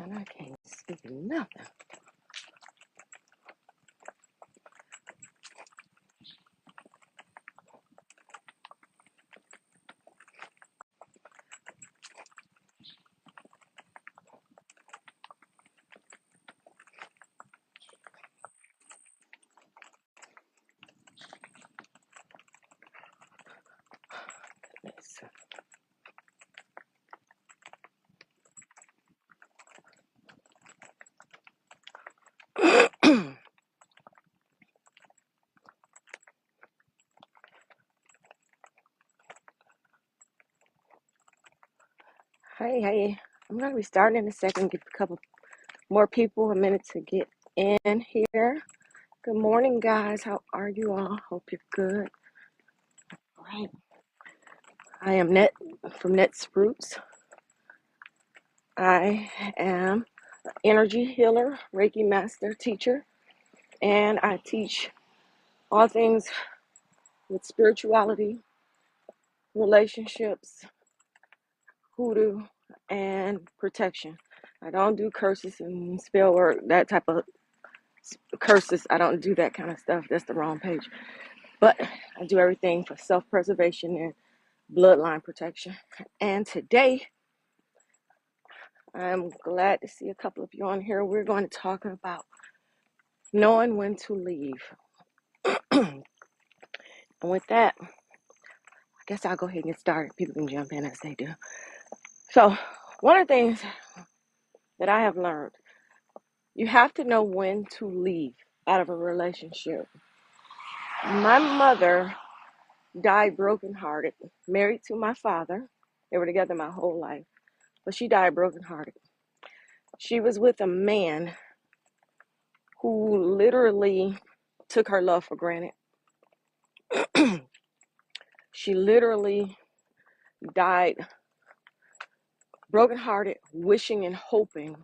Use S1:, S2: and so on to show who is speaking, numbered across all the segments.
S1: And I can't see nothing. Listen. Hey, I'm going to be starting in a second. Give a couple more people a minute to get in here. Good morning, guys. How are you all? Hope you're good. All right. I am Net from Net's Roots. I am an energy healer, Reiki master teacher, and I teach all things with spirituality, relationships, hoodoo, and protection. I don't do curses and spell work, that type of curses. I don't do that kind of stuff. That's the wrong page. But I do everything for self-preservation and bloodline protection. And today, I'm glad to see a couple of you on here. We're going to talk about knowing when to leave. And with that, I guess I'll go ahead and get started. People can jump in as they do. So, one of the things that I have learned, you have to know when to leave out of a relationship. My mother died brokenhearted, married to my father. They were together my whole life, but she died brokenhearted. She was with a man who literally took her love for granted. She literally died brokenhearted, wishing and hoping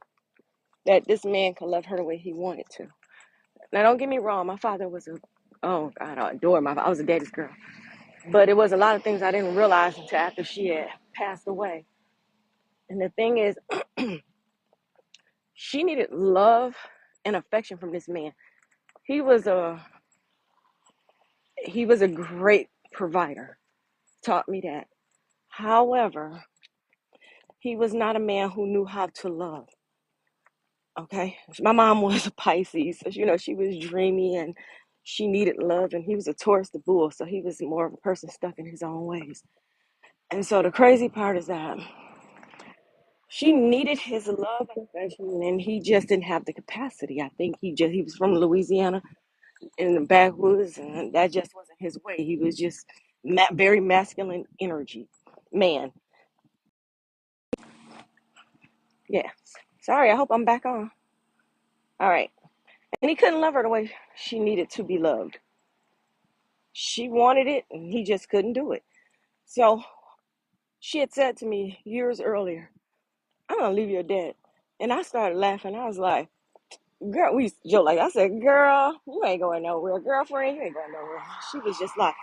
S1: that this man could love her the way he wanted to. Now, don't get me wrong, my father was oh God, I adore my father. I was a daddy's girl. But it was a lot of things I didn't realize until after she had passed away. And the thing is, she needed love and affection from this man. He was a great provider. Taught me that. However, he was not a man who knew how to love. Okay, my mom was a Pisces, so she was dreamy and she needed love, and he was a Taurus, the bull, so he was more of a person stuck in his own ways. And so the crazy part is that she needed his love and affection, and he just didn't have the capacity. I think he was from Louisiana in the backwoods, and that just wasn't his way. He was just very masculine energy man. Yeah. Sorry, I hope I'm back on. All right. And he couldn't love her the way she needed to be loved. She wanted it, and he just couldn't do it. So she had said to me years earlier, "I'm gonna leave your dad." And I started laughing. I was like, "Girl," we used to joke like, I said, "Girl, you ain't going nowhere. Girlfriend, you ain't going nowhere." She was just like,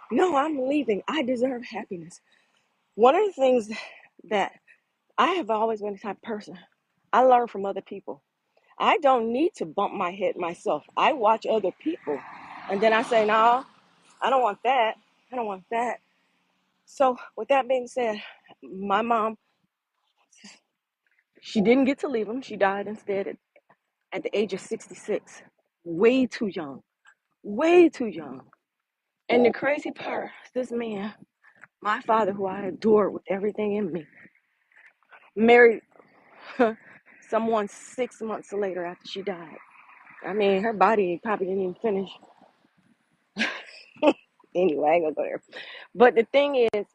S1: "No, I'm leaving. I deserve happiness." One of the things that I have always been the type of person, I learn from other people. I don't need to bump my head myself. I watch other people. And then I say, "No, I don't want that. I don't want that." So with that being said, my mom, she didn't get to leave him. She died instead at the age of 66. Way too young. Way too young. And the crazy part, this man, my father, who I adored with everything in me, married someone 6 months later after she died. I mean, her body probably didn't even finish. Anyway, I ain't gonna go there. But the thing is,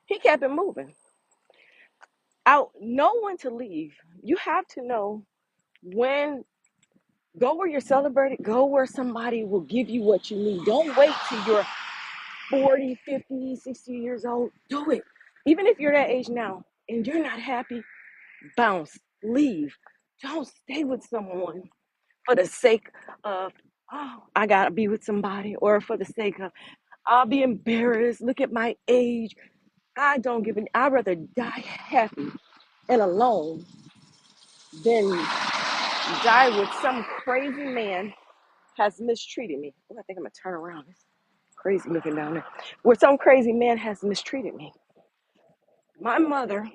S1: he kept it moving. Know when to leave. You have to know when. Go where you're celebrated. Go where somebody will give you what you need. Don't wait till you're 40, 50, 60 years old. Do it. Even if you're that age now and you're not happy, bounce, leave. Don't stay with someone for the sake of, "Oh, I gotta be with somebody," or for the sake of, "I'll be embarrassed. Look at my age." I'd rather die happy and alone then die with some crazy man has mistreated me. Oh, I think I'm gonna turn around. It's crazy looking down there. Where some crazy man has mistreated me. My mother,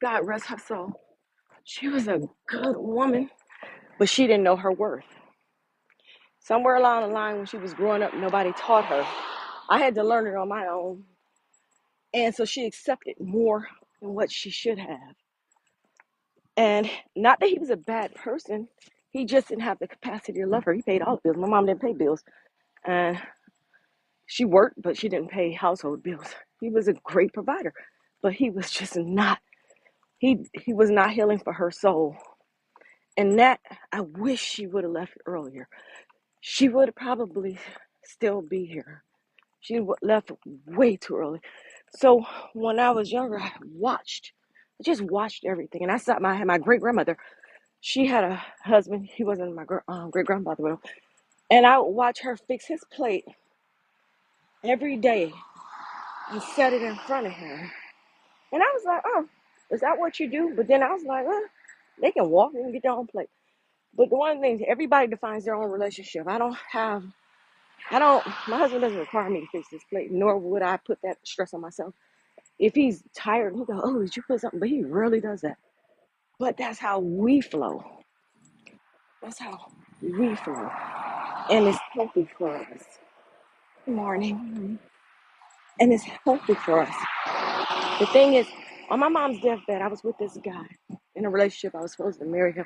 S1: God rest her soul, she was a good woman, but she didn't know her worth. Somewhere along the line when she was growing up, nobody taught her. I had to learn it on my own. And so she accepted more than what she should have. And not that he was a bad person, he just didn't have the capacity to love her. He paid all the bills. My mom didn't pay bills. And she worked, but she didn't pay household bills. He was a great provider, but he was just not, he was not healing for her soul. And that, I wish she would have left earlier. She would probably still be here. She left way too early. So when I was younger, I just watched everything. And I saw my great grandmother. She had a husband. He wasn't my great grandfather, and I would watch her fix his plate every day and set it in front of him. And I was like, oh, is that what you do? But then I was like, they can walk and get their own plate. But the one thing, everybody defines their own relationship. My husband doesn't require me to fix his plate, nor would I put that stress on myself. If he's tired, he'll go, oh, did you put something? But he rarely does that. But that's how we flow. That's how we flow. And it's healthy for us. Good morning. And it's healthy for us. The thing is, on my mom's deathbed, I was with this guy in a relationship. I was supposed to marry him.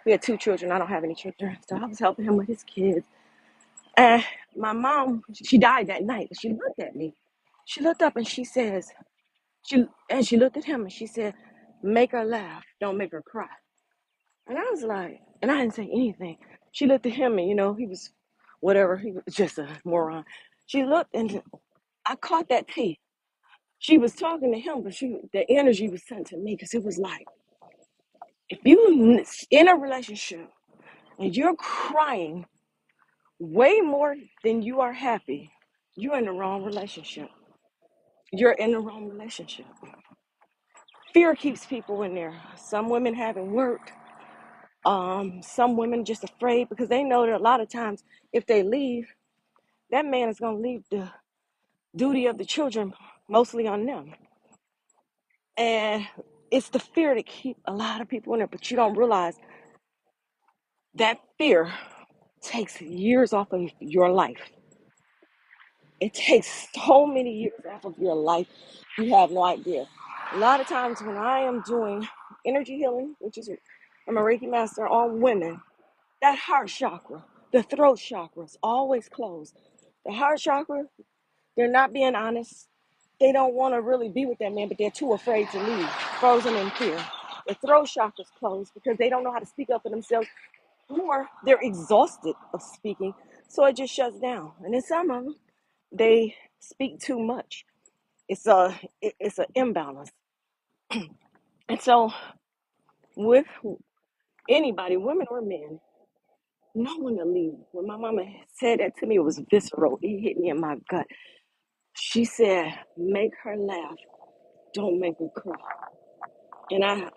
S1: We had 2 children. I don't have any children. So I was helping him with his kids. And my mom, she died that night. She looked at me. She looked up and she says, she looked at him and she said, make her laugh, don't make her cry. And I was like, and I didn't say anything. She looked at him and, he was whatever. He was just a moron. She looked and I caught that tea. She was talking to him, but the energy was sent to me because it was like, if you in a relationship and you're crying way more than you are happy, you're in the wrong relationship. You're in the wrong relationship. Fear keeps people in there. Some women haven't worked. Some women just afraid because they know that a lot of times if they leave, that man is going to leave the duty of the children mostly on them. And it's the fear that keep a lot of people in there, but you don't realize that fear takes years off of your life. It takes so many years off of your life. You have no idea. A lot of times when I am doing energy healing, which is I'm a Reiki master on women, that heart chakra, the throat chakra is always closed. The heart chakra, they're not being honest. They don't want to really be with that man, but they're too afraid to leave, frozen in fear. The throat chakra is closed because they don't know how to speak up for themselves, or they're exhausted of speaking, so it just shuts down. And then some of them, they speak too much. It's an imbalance. And so with anybody, women or men, no one to leave. When my mama said that to me, it was visceral. It hit me in my gut. She said, make her laugh, don't make her cry. And I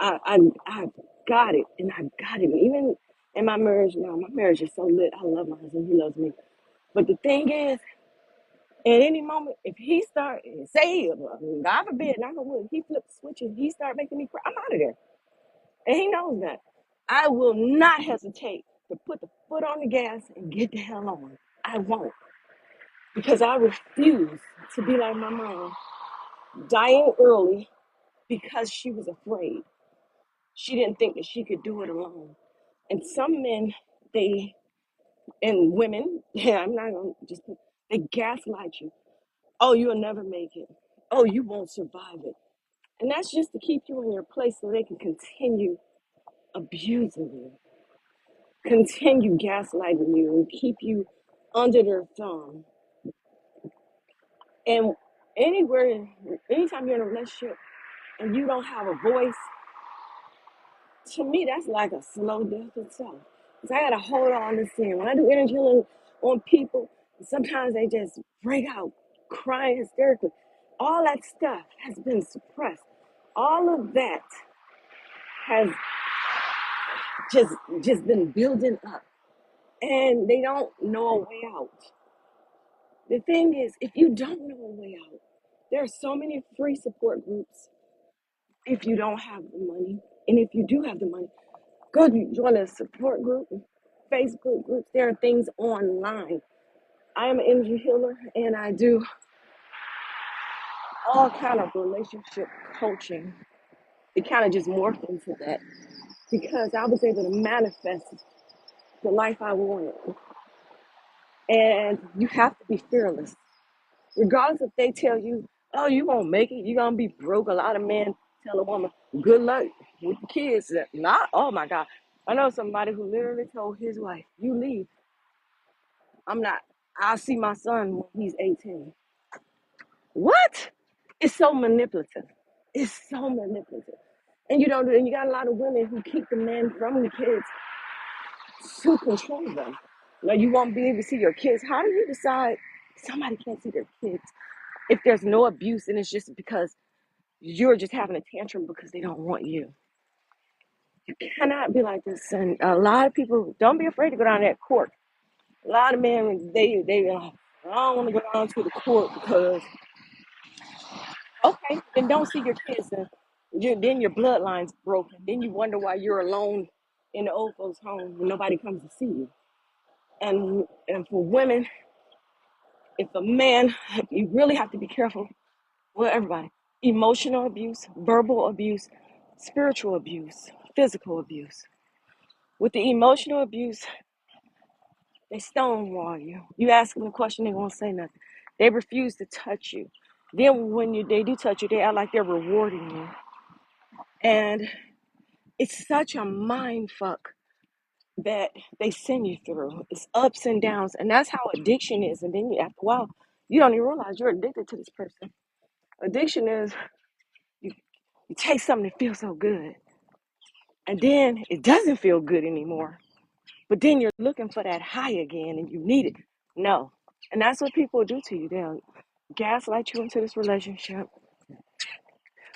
S1: got it, and I got it. Even in my marriage now, my marriage is so lit. I love my husband, he loves me. But the thing is, at any moment, if he start, say, God forbid, knock on wood, he flips the switch and he start making me cry, I'm out of there. And he knows that. I will not hesitate to put the foot on the gas and get the hell on. I won't. Because I refuse to be like my mom, dying early because she was afraid. She didn't think that she could do it alone. And some men, and women, yeah, I'm not going to just put, they gaslight you. Oh, you'll never make it. Oh, you won't survive it. And that's just to keep you in your place so they can continue abusing you, continue gaslighting you, and keep you under their thumb. And anytime you're in a relationship and you don't have a voice, to me, that's like a slow death itself. Because I got to hold on this thing. When I do energy healing on people, sometimes they just break out crying hysterically. All that stuff has been suppressed. All of that has just just been building up, and they don't know a way out. The thing is, if you don't know a way out, there are so many free support groups if you don't have the money. And if you do have the money, go join a support group, Facebook groups. There are things online. I am an energy healer, and I do all kind of relationship coaching. It kind of just morphed into that because I was able to manifest the life I wanted. And you have to be fearless. Regardless if they tell you, oh, you won't make it, you're gonna be broke. A lot of men tell a woman, good luck with the kids. Not, oh my God. I know somebody who literally told his wife, you leave. I'm not, I'll see my son when he's 18. What? It's so manipulative. It's so manipulative. And you don't, and you got a lot of women who keep the men from the kids to control them. Now you won't be able to see your kids. How do you decide somebody can't see their kids if there's no abuse and it's just because you're just having a tantrum because they don't want you? You cannot be like this. And a lot of people don't be afraid to go down that court. A lot of men they I don't want to go down to the court because okay, then don't see your kids. And then your bloodline's broken. Then you wonder why you're alone in the old folks' home when nobody comes to see you. And for women, if a man, you really have to be careful. Well, everybody, emotional abuse, verbal abuse, spiritual abuse, physical abuse. With the emotional abuse, they stonewall you. You ask them a question, they won't say nothing. They refuse to touch you. Then when they do touch you, they act like they're rewarding you. And it's such a mind fuck that they send you through. It's ups and downs. And that's how addiction is. And then after a while, you don't even realize you're addicted to this person. Addiction is you, you take something that feels so good, and then it doesn't feel good anymore. But then you're looking for that high again and you need it. No. And that's what people do to you. They'll gaslight you into this relationship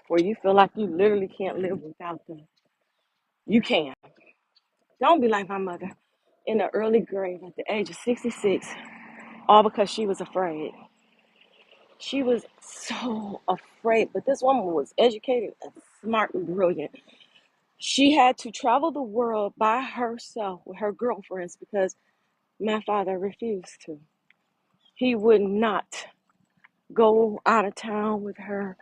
S1: where you feel like you literally can't live without them. You can. Don't be like my mother in the early grave at the age of 66, all because she was afraid. She was so afraid. But this woman was educated and smart and brilliant. She had to travel the world by herself with her girlfriends because my father refused to. He would not go out of town with her.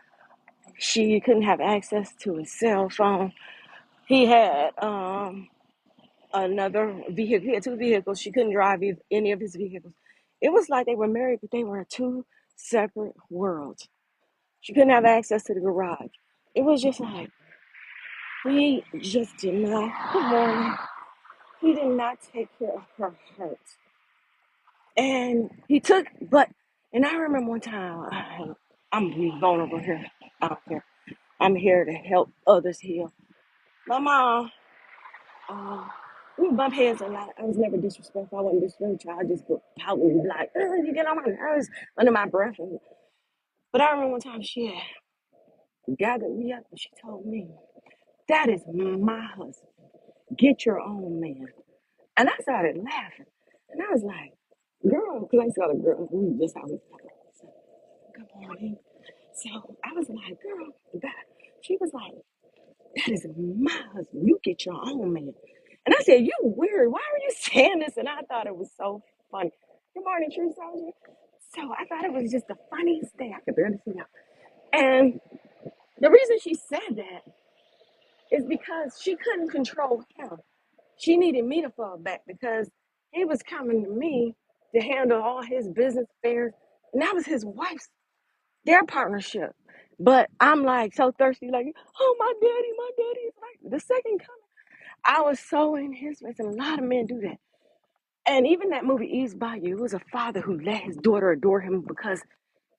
S1: She couldn't have access to his cell phone. He had another vehicle. He had two vehicles. She couldn't drive any of his vehicles. It was like they were married, but they were two separate worlds. She couldn't have access to the garage. It was just like, he just did not, good morning, he did not take care of her hurt. And he took, and I remember one time, I'm vulnerable here. I don't care. I'm here to help others heal. My mom, uh, we bump heads a lot. I was never disrespectful. I wasn't disrespectful. I just would pout and be like, you get on my nerves under my breath. But I remember one time she had gathered me up and she told me, that is my husband. Get your own man. And I started laughing. And I was like, girl, because I used to call a girl, we just always talk. So, good morning. So I was like, girl, that. She was like, that is my husband. You get your own man. And I said, you weird. Why are you saying this? And I thought it was so funny. Good morning, True Soldier. So I thought it was just the funniest thing. I could barely see now. And the reason she said that is because she couldn't control him. She needed me to fall back because he was coming to me to handle all his business affairs. And that was his wife's, their partnership. But I'm like so thirsty, like, oh, my daddy is like the second coming. I was so in his face, and a lot of men do that. And even that movie, Eve's Bayou, it was a father who let his daughter adore him because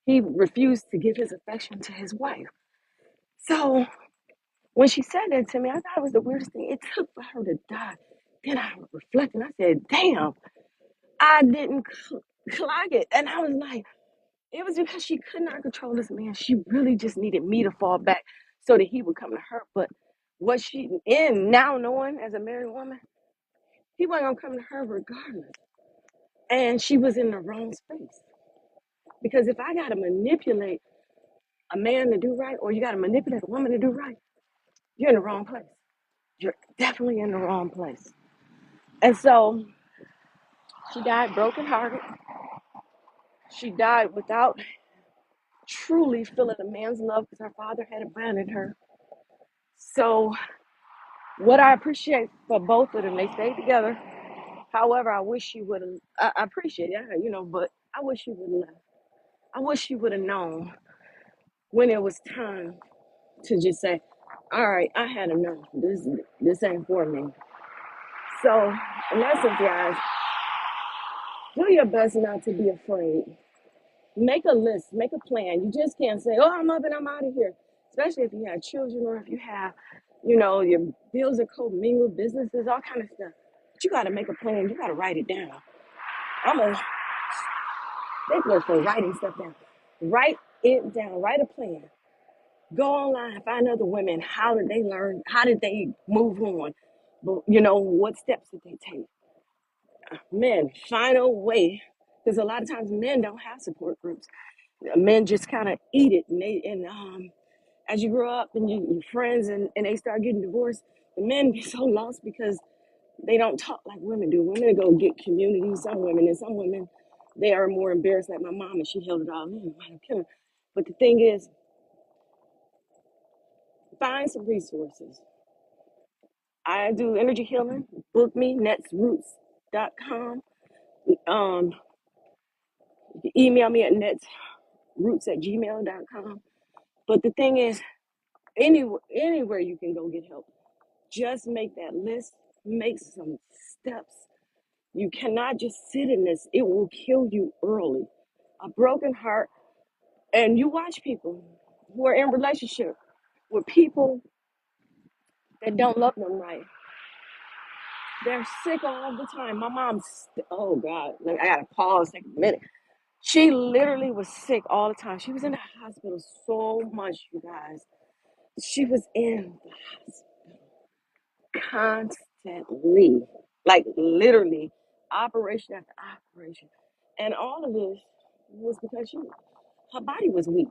S1: he refused to give his affection to his wife. So when she said that to me, I thought it was the weirdest thing. It took for her to die. Then I reflected, and I said, damn, I didn't clock it. And I was like, it was because she could not control this man. She really just needed me to fall back so that he would come to her. But what she in now, knowing as a married woman, he wasn't gonna come to her regardless. And she was in the wrong space. Because if I gotta manipulate a man to do right, or you gotta manipulate a woman to do right, you're in the wrong place. You're definitely in the wrong place. And so she died brokenhearted. She died without truly feeling a man's love because her father had abandoned her. So what I appreciate for both of them, they stayed together. However, I wish she would have. I appreciate it, but I wish she would have left. I wish she would have known when it was time to just say, "All right, I had enough. This ain't for me." So, in essence, guys, do your best not to be afraid. Make a list, make a plan. You just can't say, "Oh, I'm up and I'm out of here." Especially if you have children or if you have, your bills are co-mingled, businesses, all kind of stuff. But you got to make a plan. You got to write it down. I'm a stickler for writing stuff down. Write it down. Write a plan. Go online, find other women. How did they learn? How did they move on? But what steps did they take? Men, find a way, because a lot of times men don't have support groups. Men just kind of eat it, and as you grow up and your friends and they start getting divorced, the men get so lost because they don't talk like women do. Women go get community. Some women, they are more embarrassed, like my mom, and she held it all in. But the thing is, find some resources. I do energy healing. Book me, netsroots.com. Um, you can email me at netsroots@gmail.com. But the thing is, anywhere you can go get help. Just make that list, make some steps. You cannot just sit in this, it will kill you early. A broken heart, and you watch people who are in relationship with people that don't love them right. They're sick all the time. My mom's, oh God, I gotta pause, take a minute. She literally was sick all the time. She was in the hospital so much, you guys. She was in the hospital constantly, like literally, operation after operation. And all of this was because her body was weak.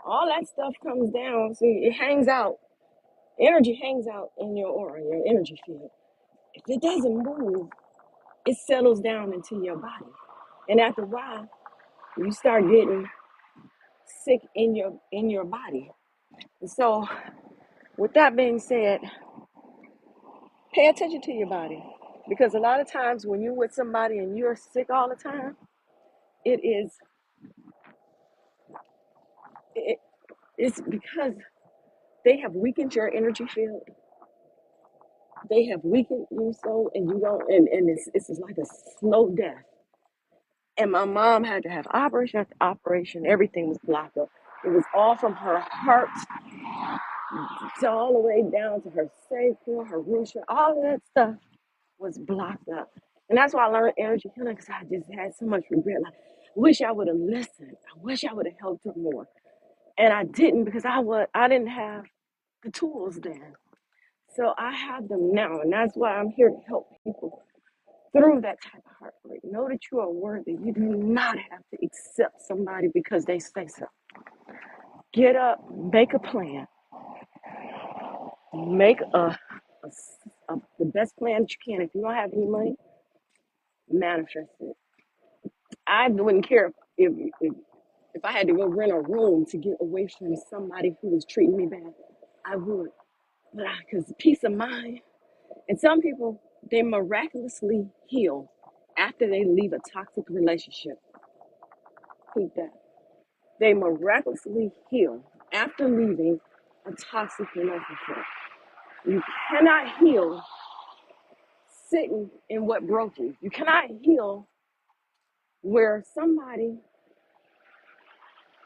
S1: All that stuff comes down, see, it hangs out. Energy hangs out in your aura, your energy field. If it doesn't move, it settles down into your body. And after a while, you start getting sick in your body. And so, with that being said, pay attention to your body. Because a lot of times when you're with somebody and you're sick all the time, it is it, it's because they have weakened your energy field. They have weakened you so, and you don't, and it's just like a slow death. And my mom had to have operation after operation. Everything was blocked up. It was all from her heart to all the way down to her sacral, her root, all of that stuff was blocked up. And that's why I learned energy healing, because I just had so much regret. Like, I wish I would have listened. I wish I would have helped her more. And I didn't, because I didn't have the tools then. So I have them now, and that's why I'm here to help people through that type of heartbreak. Know that you are worthy. You do not have to accept somebody because they say so. Get up, make a plan, make the best plan that you can. If you don't have any money, manifest it. I wouldn't care if I had to go rent a room to get away from somebody who was treating me bad. I would, but because peace of mind. And some people, they miraculously heal after they leave a toxic relationship. Keep that. They miraculously heal after leaving a toxic relationship. You cannot heal sitting in what broke you. You cannot heal where somebody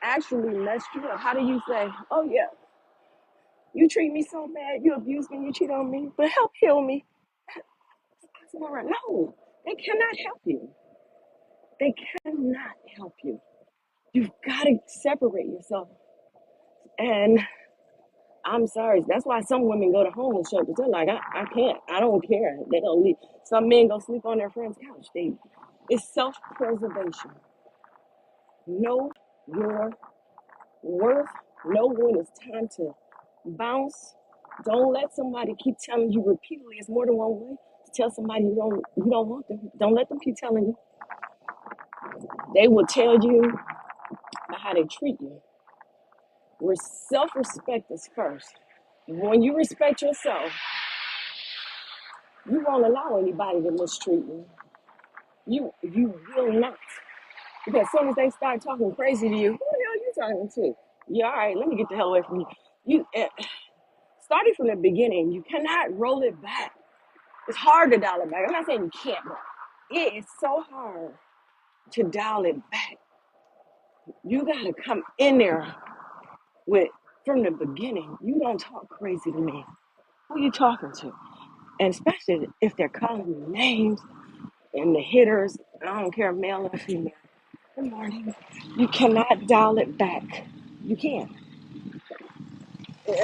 S1: actually messed you up. How do you say, "Oh yeah, you treat me so bad, you abuse me, you cheat on me, but help heal me"? No, they cannot help you. They cannot help you. You've got to separate yourself. And I'm sorry. That's why some women go to homeless shelters. They're like, I can't. I don't care. They don't leave. Some men go sleep on their friend's couch. It's self-preservation. Know your worth. Know when it's time to bounce. Don't let somebody keep telling you repeatedly. It's more than one way to tell somebody you don't want them. Don't let them keep telling you. They will tell you about how they treat you. Where self-respect is first. When you respect yourself, you won't allow anybody to mistreat you. You will not. Because as soon as they start talking crazy to you, who the hell are you talking to? Yeah, all right, let me get the hell away from you. Starting from the beginning, you cannot roll it back. It's hard to dial it back. I'm not saying you can't, but it is so hard to dial it back. You gotta come in there with from the beginning. You don't talk crazy to me. Who you talking to? And especially if they're calling you names and the hitters, I don't care, male or female. Good morning. You cannot dial it back. You can't.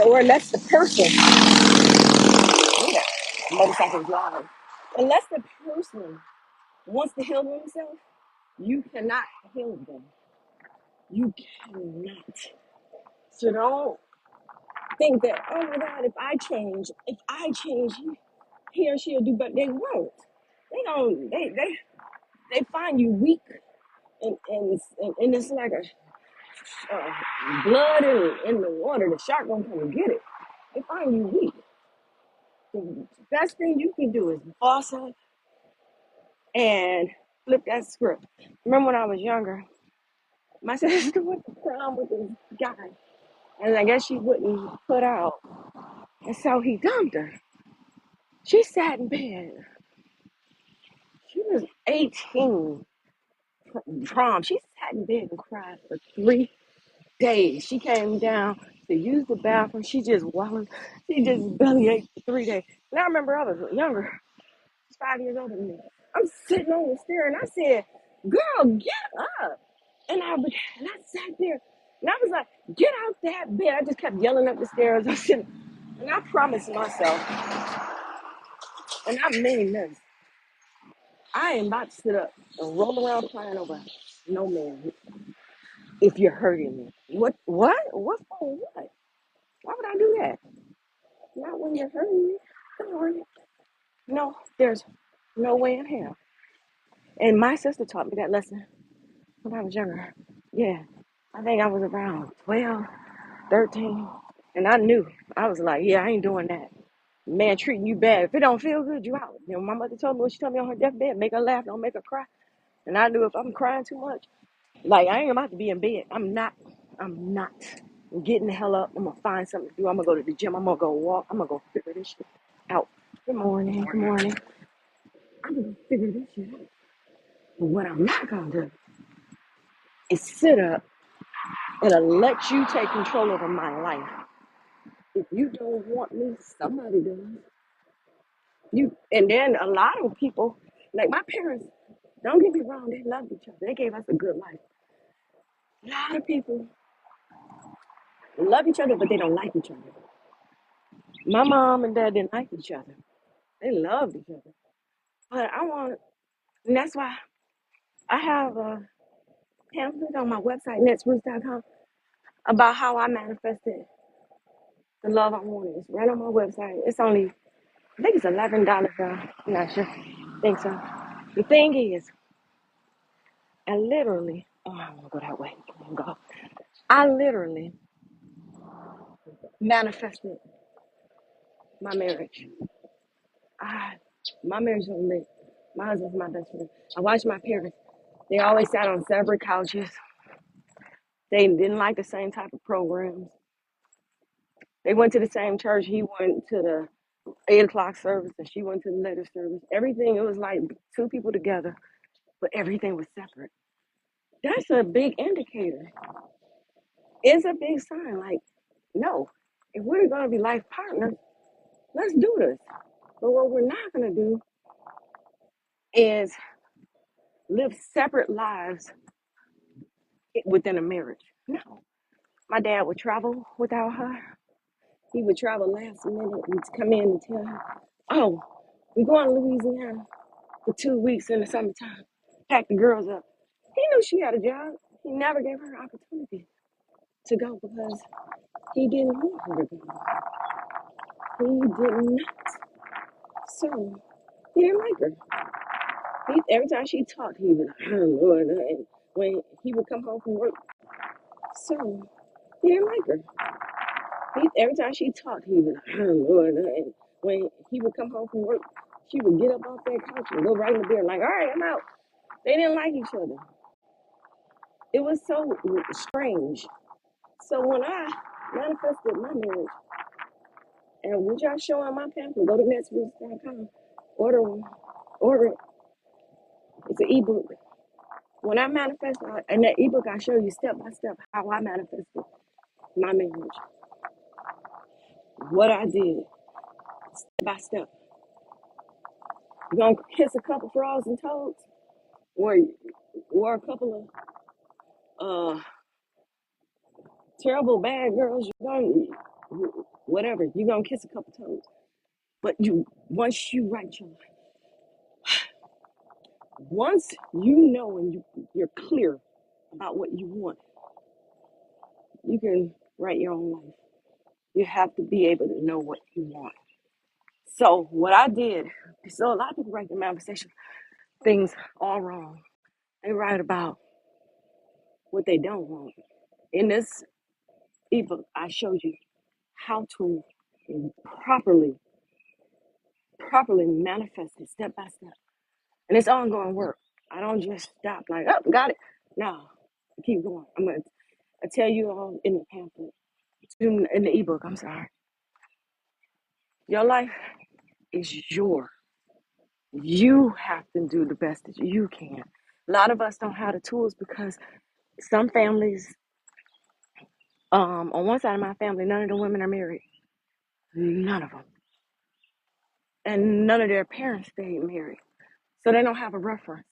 S1: Or unless the person, yeah, motorcycles loud. Unless the person wants to heal themselves, you cannot heal them. You cannot. So don't think that, oh my God, if I change, he or she'll do, but they won't. They don't. They find you weak, and it's like a blood in the water. The shark gonna come and get it. They find you weak. The best thing you can do is boss up and flip that script. Remember when I was younger, my sister went to prom with this guy, and I guess she wouldn't put out, and so he dumped her. She sat in bed. She was 18, prom. She sat in bed and cried for 3 days. She came down to use the bathroom. She just wallowed. She just bellyached for 3 days. And I remember I was younger. She's 5 years older than me. I'm sitting on the stair and I said, girl, get up. And I sat there and I was like, get out that bed. I just kept yelling up the stairs. I said, and I promised myself, and I mean this, I am about to sit up and roll around crying over no man if you're hurting me. What? What? What for what? Why would I do that? Not when you're hurting me. Don't worry. No, there's no way in hell. And my sister taught me that lesson when I was younger. Yeah, I think I was around 12, 13. And I knew. I was like, yeah, I ain't doing that. Man treating you bad. If it don't feel good, you out. You know, my mother told me when she told me on her deathbed, make her laugh, don't make her cry. And I knew if I'm crying too much, like I ain't about to be in bed. I'm not. I'm getting the hell up. I'm gonna find something to do. I'm gonna go to the gym. I'm gonna go walk. I'm gonna go figure this shit out. Good morning. Good morning. I'm gonna figure this shit out. But what I'm not gonna do is sit up and let you take control over my life. If you don't want me, somebody does. You and then a lot of people, like my parents, don't get me wrong, they loved each other. They gave us a good life. A lot of people love each other, but they don't like each other. My mom and dad didn't like each other. They loved each other. But and that's why I have a pamphlet on my website, netsroots.com, about how I manifested the love I wanted. It's right on my website. It's only, I think it's $11 though. I'm not sure. I think so. The thing is, I literally, oh, I want to go that way. Go. I literally manifested my marriage. I, my marriage don't lit. My husband's my best friend. I watched my parents. They always sat on separate couches. They didn't like the same type of programs. They went to the same church. He went to the 8 o'clock service and she went to the later service. Everything, it was like two people together, but everything was separate. That's a big indicator. It's a big sign. Like, no, if we're going to be life partners, let's do this. But what we're not going to do is live separate lives within a marriage. No. My dad would travel without her. He would travel last minute and come in and tell her, "Oh, we're going to Louisiana for 2 weeks in the summertime." Pack the girls up. He knew she had a job. He never gave her an opportunity to go because he didn't want her to go. He did not. So he didn't like her. Every time she talked, he was like, "Oh Lord," and when he would come home from work, so he didn't like her. Every time she talked, he was like, "Oh Lord," and when he would come home from work, she would get up off that couch and go right in the bed, like, "All right, I'm out." They didn't like each other. It was so strange. So when I manifested my marriage, and which I show on my pamphlet, go to netsroots.com, order one, order it. It's an ebook. When I manifest, in that ebook, I show you step by step how I manifested my marriage, what I did, step by step. You're gonna kiss a couple frogs and toads, or a couple of terrible bad girls. You're gonna whatever. You're gonna kiss a couple toads, but once you write your life, once you know and you're clear about what you want, you can write your own life. You have to be able to know what you want. So what I did, so a lot of people write the manifestation things all wrong. They write about what they don't want. In this ebook, I showed you how to properly, properly manifest it step by step. And it's ongoing work. I don't just stop like, "Oh, got it." No, I keep going. I tell you all in the pamphlet, in the ebook, I'm sorry. Your life is yours. You have to do the best that you can. A lot of us don't have the tools because some families, on one side of my family, none of the women are married. None of them. And none of their parents stayed married. So they don't have a reference.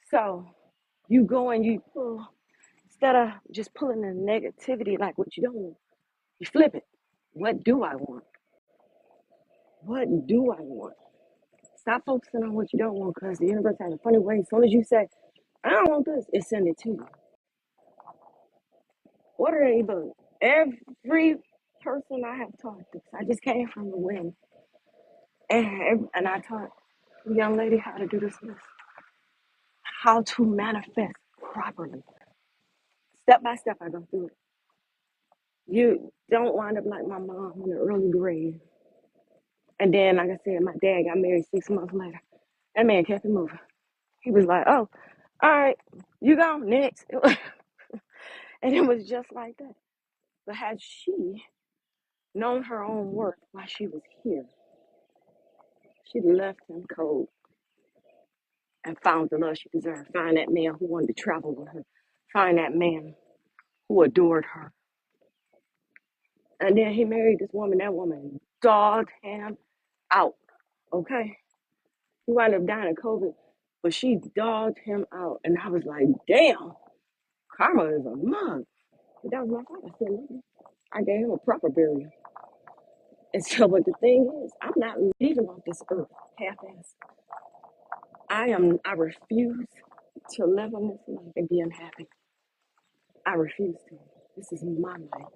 S1: So you go and you pull, instead of just pulling the negativity like what you don't want, you flip it. What do I want? What do I want? Stop focusing on what you don't want because the universe has a funny way. As soon as you say, "I don't want this," it sends it to you. Order an ebook. Every person I have taught this, I just came from the wind. And I taught the young lady how to do this list, how to manifest properly. Step by step, I go through it. You don't wind up like my mom in the early grade. And then, like I said, my dad got married 6 months later. That man kept it moving. He was like, "Oh, all right, you go next." And it was just like that. But had she known her own worth while she was here, she'd left him cold and found the love she deserved. Find that man who wanted to travel with her. Find that man who adored her. And then he married this woman. That woman dogged him out. Okay? He wound up dying of COVID, but she dogged him out. And I was like, damn, karma is a mug. But that was my fault. I said, "Look, I gave him a proper burial." And so, but the thing is, I'm not leaving off this earth half-assed. I refuse to live on this life and be unhappy. I refuse to. This is my life.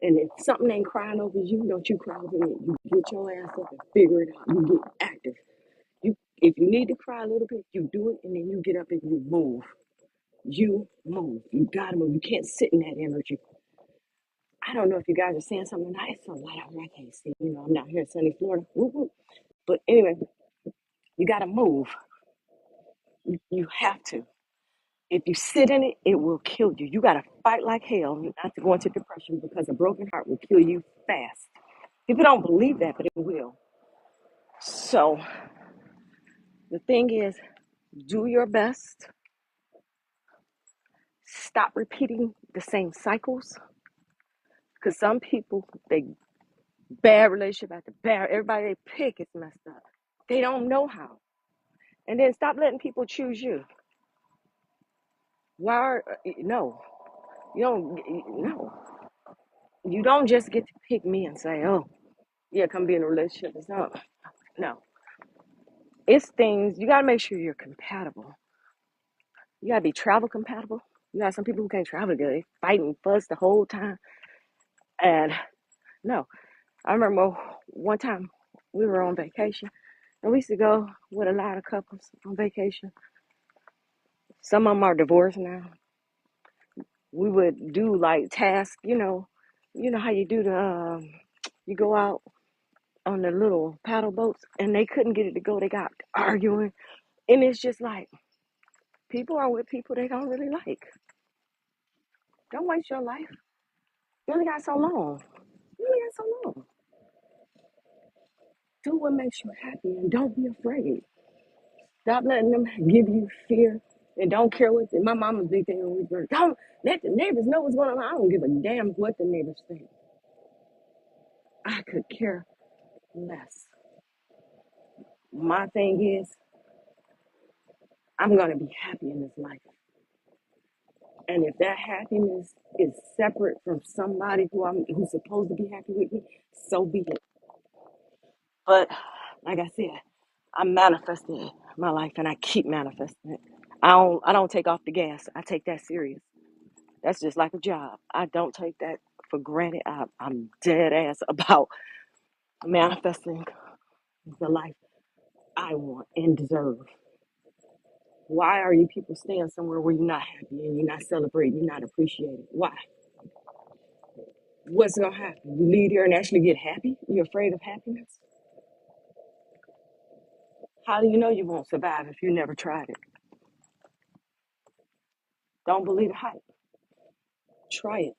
S1: And if something ain't crying over you, don't you cry over it. You get your ass up and figure it out. You get active. If you need to cry a little bit, you do it, and then you get up and you move. You move. You gotta move. You can't sit in that energy. I don't know if you guys are seeing something nice. It's so light out here. I can't see. I'm down here in sunny Florida. Woo woo. But anyway, you gotta move. You have to. If you sit in it, it will kill you. You gotta fight like hell not to go into depression because a broken heart will kill you fast. People don't believe that, but it will. So the thing is, do your best. Stop repeating the same cycles. Because some people, they bad relationship after bad, everybody they pick is messed up. They don't know how. And then stop letting people choose you. Why? No, you don't. No. You don't just get to pick me and say, oh, yeah, come be in a relationship. It's not. No, it's things you got to make sure you're compatible. You got to be travel compatible. You got some people who can't travel together. They fight and fuss the whole time. And no, I remember one time we were on vacation and we used to go with a lot of couples on vacation. Some of them are divorced now. We would do like tasks, you know how you do you go out on the little paddle boats and they couldn't get it to go. They got arguing. And it's just like people are with people they don't really like. Don't waste your life. You only got so long. You only got so long. Do what makes you happy and don't be afraid. Stop letting them give you fear and don't care what my mama's big thing always was. Don't let the neighbors know what's going on. I don't give a damn what the neighbors think. I could care less. My thing is I'm gonna be happy in this life. And if that happiness is separate from somebody who's supposed to be happy with me, so be it. But like I said, I manifested my life and I keep manifesting it. I don't take off the gas. I take that serious. That's just like a job. I don't take that for granted. I'm dead ass about manifesting the life I want and deserve. Why are you people staying somewhere where you're not happy and you're not celebrating, you're not appreciated? Why? What's gonna happen? You leave here and actually get happy? You're afraid of happiness? How do you know you won't survive if you never tried it? Don't believe the hype. Try it.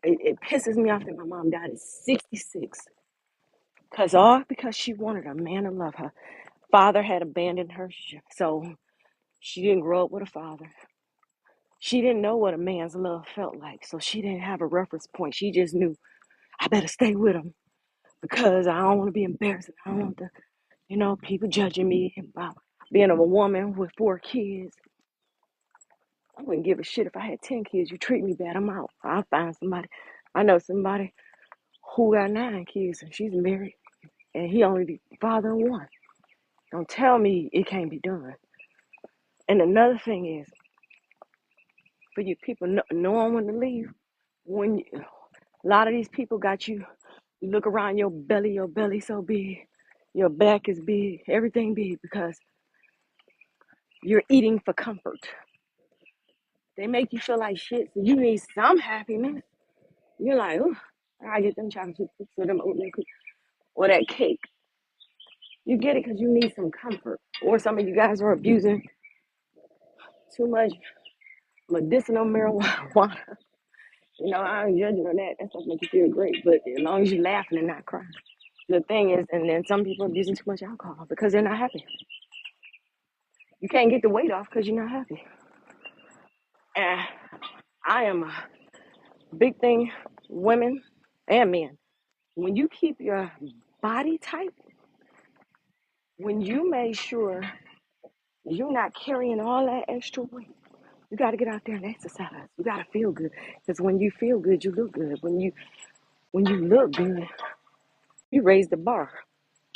S1: It pisses me off that my mom died at 66. Because she wanted a man to love her. Father had abandoned her, so she didn't grow up with a father. She didn't know what a man's love felt like, so she didn't have a reference point. She just knew I better stay with him because I don't want to be embarrassed. I don't want people judging me about being a woman with 4 kids. I wouldn't give a shit if I had 10 kids. You treat me bad, I'm out. I'll find somebody. I know somebody who got 9 kids and she's married and he only the father of one. Don't tell me it can't be done. And another thing is, for you people knowing when to leave, a lot of these people got you, you look around your belly so big, your back is big, everything big because you're eating for comfort. They make you feel like shit, so you need some happiness. You're like, oh, I gotta get them chocolate chip cookies or them oatmeal cookies or that cake. You get it because you need some comfort. Or some of you guys are abusing too much medicinal marijuana. I ain't judging on that. That stuff makes you feel great, but as long as you're laughing and not crying. The thing is, and then some people are using too much alcohol because they're not happy. You can't get the weight off because you're not happy. And I am a big thing, women and men. When you keep your body tight, when you make sure you're not carrying all that extra weight, you got to get out there and exercise. You got to feel good because when you feel good, you look good. When you look good, you raise the bar.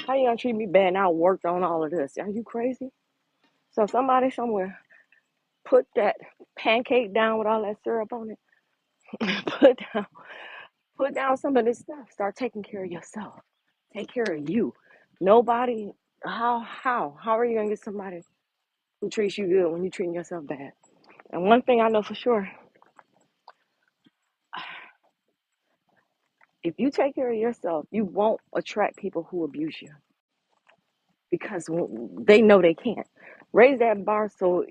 S1: How you gonna treat me bad and I worked on all of this? Are you crazy? So somebody somewhere put that pancake down with all that syrup on it. put down put down some of this stuff. Start taking care of yourself. Take care of you. Nobody how are you gonna get somebody who treats you good when you're treating yourself bad? And one thing I know for sure, if you take care of yourself, you won't attract people who abuse you because they know they can't. Raise that bar so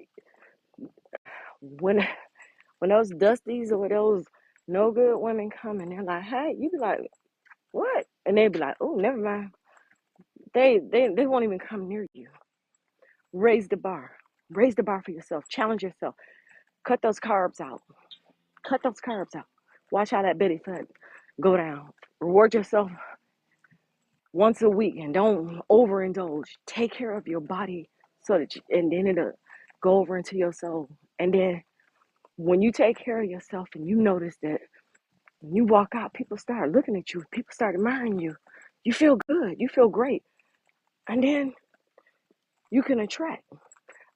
S1: when those dusties or those no good women come and they're like, hey, you be like, what? And they be like, oh, never mind. They won't even come near you. Raise the bar. Raise the bar for yourself. Challenge yourself. Cut those carbs out. Cut those carbs out. Watch how that belly fat go down. Reward yourself once a week and don't overindulge. Take care of your body and then it'll go over into your soul. And then when you take care of yourself and you notice that When you walk out, people start looking at you. People start admiring you. You feel good. You feel great. And then you can attract.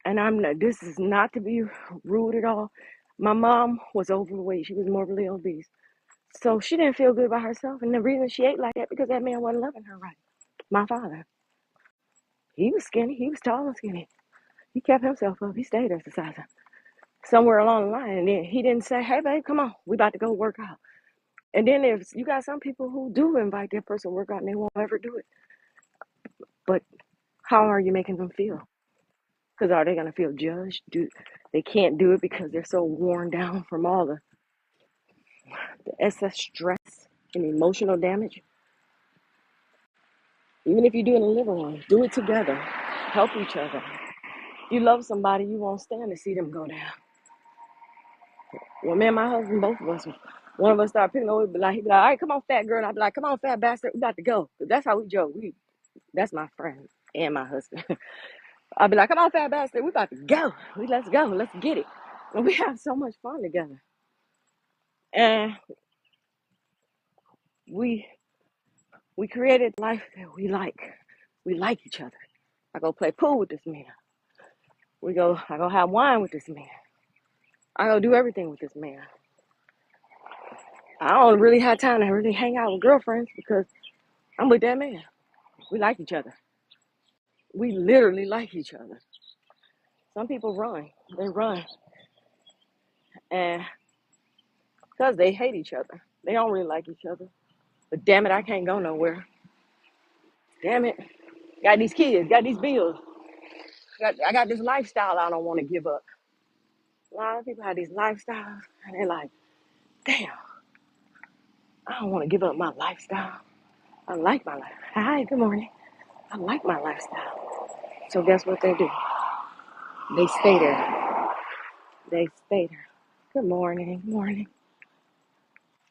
S1: And this is not to be rude at all. My mom was overweight. She was morbidly obese. So she didn't feel good about herself. And the reason she ate like that, because that man wasn't loving her right. My father. He was skinny. He was tall and skinny. He kept himself up. He stayed exercising. Somewhere along the line. And then he didn't say, hey, babe, come on. We about to go work out. And then if you got some people who do invite their person to work out and they won't ever do it. But how are you making them feel? Because are they going to feel judged? They can't do it because they're so worn down from all the excess stress and emotional damage. Even if you do it in the living room, do it together. Help each other. You love somebody, you won't stand to see them go down. Well, me and my husband, both of us, one of us started picking on, he'd be like, all right, come on, fat girl. And I'd be like, come on, fat bastard, we got to go. That's how we joke. That's my friend and my husband. I'd be like, come on, fat bastard, we about to go. Let's go, let's get it. And we have so much fun together. And we created life that we like. We like each other. I go play pool with this man. I go have wine with this man. I go do everything with this man. I don't really have time to really hang out with girlfriends because I'm with that man. We like each other. We literally like each other. Some people run. They run. And because they hate each other. They don't really like each other. But damn it, I can't go nowhere. Damn it. Got these kids, got these bills. I got this lifestyle I don't want to give up. A lot of people have these lifestyles and they're like, damn, I don't want to give up my lifestyle. I like my life. Hi, good morning. I like my lifestyle. So guess what they do? They stay there. They stay there. Good morning. Good morning.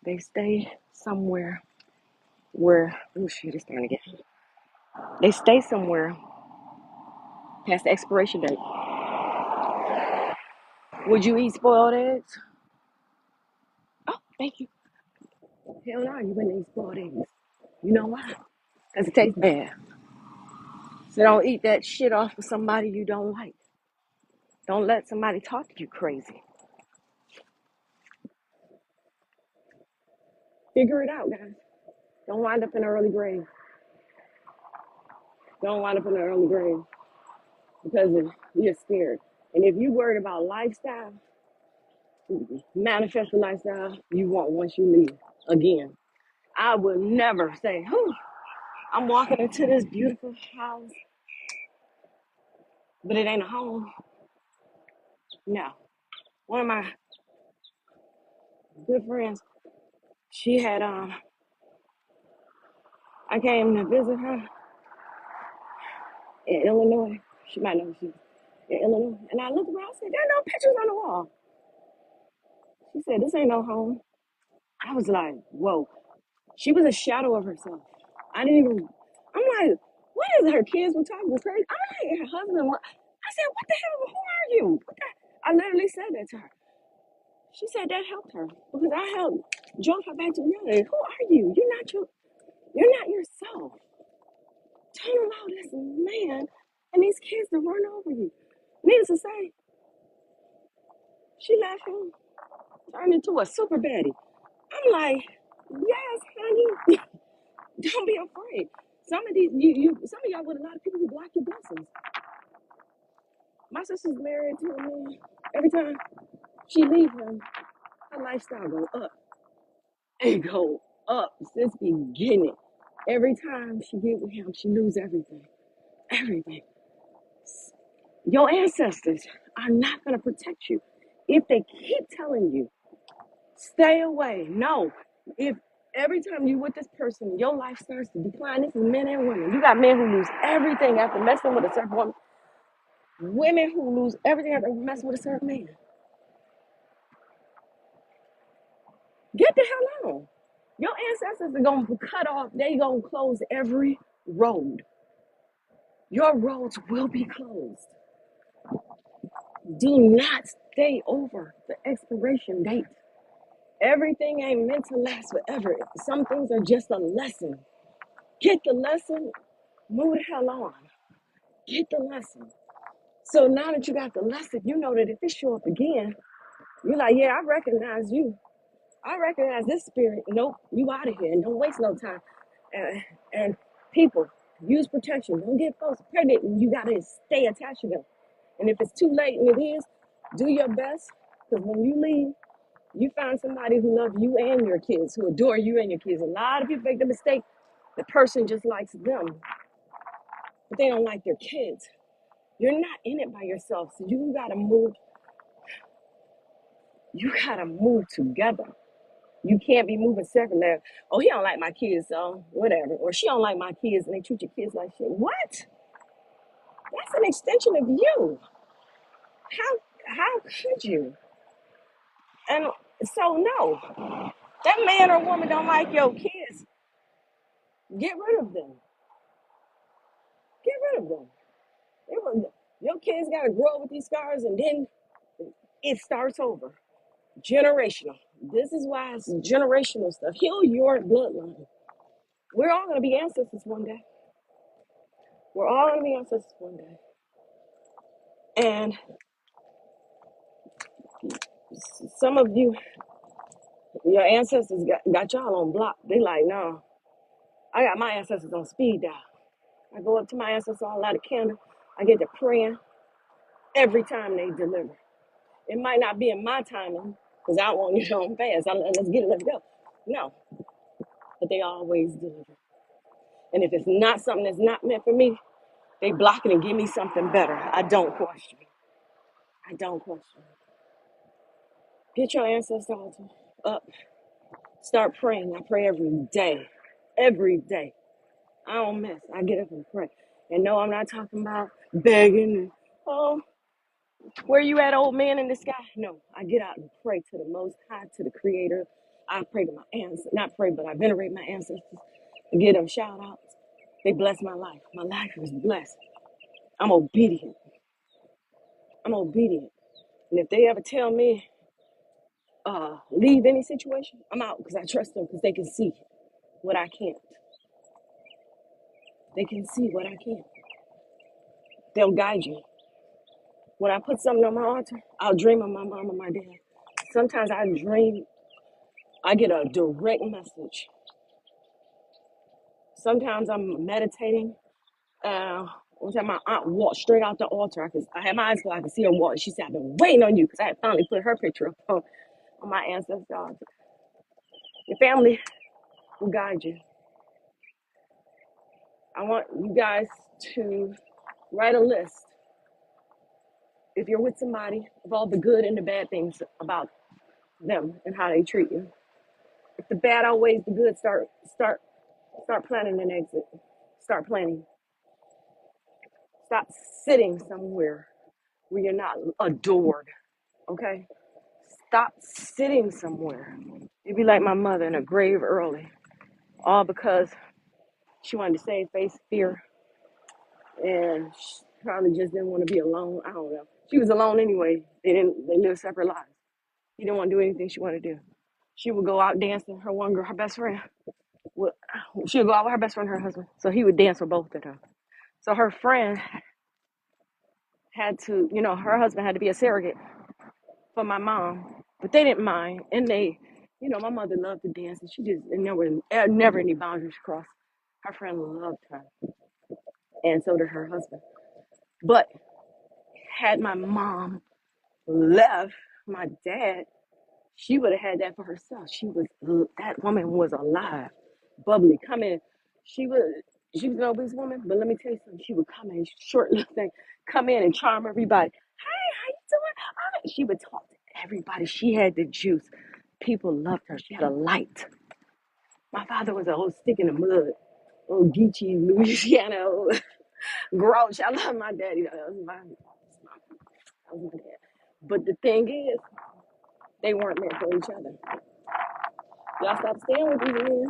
S1: They stay somewhere where, oh shit, it's starting to get. They stay somewhere past the expiration date. Would you eat spoiled eggs? Oh, thank you. Hell no, you wouldn't eat spoiled eggs. You know why? Because it tastes bad. So don't eat that shit off of somebody you don't like. Don't let somebody talk to you crazy. Figure it out, guys. Don't wind up in an early grave. Don't wind up in an early grave because you're scared. And if you're worried about lifestyle, manifest the lifestyle you want once you leave. Again, I would never say, whew, I'm walking into this beautiful house, but it ain't a home. No. One of my good friends, she had, I came to visit her in Illinois. She might know she's in Illinois. And I looked around, I said, there are no pictures on the wall. She said, this ain't no home. I was like, whoa. She was a shadow of herself. I didn't even, I'm like, what is her kids were talking crazy? I'm like, her husband, I said, what the hell, who are you? I literally said that to her. She said that helped her because I helped drove her back to reality. Who are you? You're not yourself. Don't allow this man and these kids to run over you. Needless to say, she left him, turned into a super baddie. I'm like, yes, honey. Don't be afraid. Some of these, some of y'all with a lot of people who block your blessings. My sister's married to a man. Every time she leave him, her lifestyle go up and go up since beginning. Every time she get with him, she lose everything. Everything. Your ancestors are not gonna protect you if they keep telling you, stay away. No, if every time you with this person, your life starts to decline. This is men and women. You got men who lose everything after messing with a certain woman. Women who lose everything after messing with a certain man. Get the hell on. Your ancestors are gonna cut off. They gonna close every road. Your roads will be closed. Do not stay over the expiration date. Everything ain't meant to last forever. Some things are just a lesson. Get the lesson, move the hell on. Get the lesson. So now that you got the lesson, you know that if it show up again, you're like, yeah, I recognize you. I recognize this spirit. Nope, you out of here and don't waste no time. And people, use protection. Don't get folks pregnant. You got to stay attached to them. And if it's too late, and it is, do your best. Because when you leave, you find somebody who loves you and your kids, who adore you and your kids. A lot of people make the mistake. The person just likes them, but they don't like their kids. You're not in it by yourself. So you gotta move. You gotta move together. You can't be moving separately. Oh, he don't like my kids, so whatever. Or she don't like my kids, and they treat your kids like shit. What? That's an extension of you. How could you? And so no, that man or woman don't like your kids. Get rid of them. Get rid of them. Your kids gotta grow up with these scars, and then it starts over. Generational. This is why it's generational stuff. Heal your bloodline. We're all gonna be ancestors one day. We're all gonna be ancestors one day. And some of you, your ancestors got y'all on block. They like, no, I got my ancestors on speed dial. I go up to my ancestors, I light a candle. I get to praying every time they deliver. It might not be in my timing, because I want you on fast. Let's get it, let's go. No, but they always deliver. And if it's not something that's not meant for me, they block it and give me something better. I don't question. I don't question. Get your ancestor altar up. Start praying. I pray every day. Every day. I don't miss. I get up and pray. And no, I'm not talking about begging and, oh, where you at, old man in the sky? No, I get out and pray to the Most High, to the Creator. I pray to my ancestors. Not pray, but I venerate my ancestors and give them shout outs. They bless my life. My life is blessed. I'm obedient. I'm obedient. And if they ever tell me, leave any situation, I'm out because I trust them because they can see what I can't. They can see what I can't. They'll guide you. When I put something on my altar, I'll dream of my mom and my dad. Sometimes I dream, I get a direct message. Sometimes I'm meditating. One time my aunt walked straight out the altar. I had my eyes closed. I could see her walk. She said, I've been waiting on you because I had finally put her picture up on my ancestors' altar. Your family will guide you. I want you guys to write a list, if you're with somebody, of all the good and the bad things about them and how they treat you. If the bad outweighs the good, start planning an exit. Start planning. Stop sitting somewhere where you're not adored. Okay? Stop sitting somewhere. You'd be like my mother in a grave early, all because she wanted to save face, fear, and she probably just didn't want to be alone. I don't know. She was alone anyway. They lived separate lives. She didn't want to do anything she wanted to do. She would go out dancing. Her one girl, her best friend, she would go out with her best friend and her husband. So he would dance with both of them. So her friend had to, her husband had to be a surrogate for my mom, but they didn't mind. And my mother loved to dance, and she just never any boundaries crossed. Her friend loved her, and so did her husband. But had my mom left my dad, she would have had that for herself. That woman was alive, bubbly, come in. She was an obese woman, but let me tell you something. She would come in, short little thing, come in and charm everybody. Hey, how you doing? She would talk to everybody. She had the juice. People loved her. She had a light. My father was an old stick in the mud, old Geechee, Louisiana, old grouch. I love my daddy. That was my dad. But the thing is, they weren't meant for each other. Y'all stop staying with these men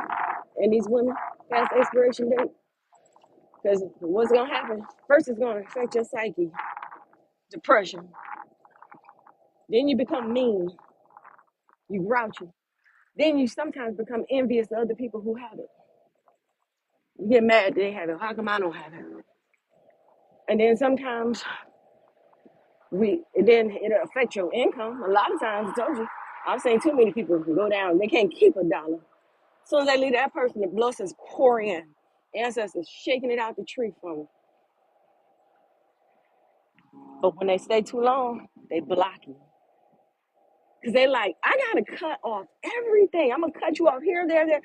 S1: and these women past expiration date. Because what's going to happen? First, it's going to affect your psyche, depression. Then you become mean. You grouchy. Then you sometimes become envious of other people who have it. You get mad they have it. How come I don't have it? And then sometimes then it'll affect your income. A lot of times, I told you, I've seen too many people go down. They can't keep a dollar. As soon as they leave that person, the blessings pour in. Ancestors shaking it out the tree from them. But when they stay too long, they block you. Because they like, I got to cut off everything. I'm going to cut you off here, there, there.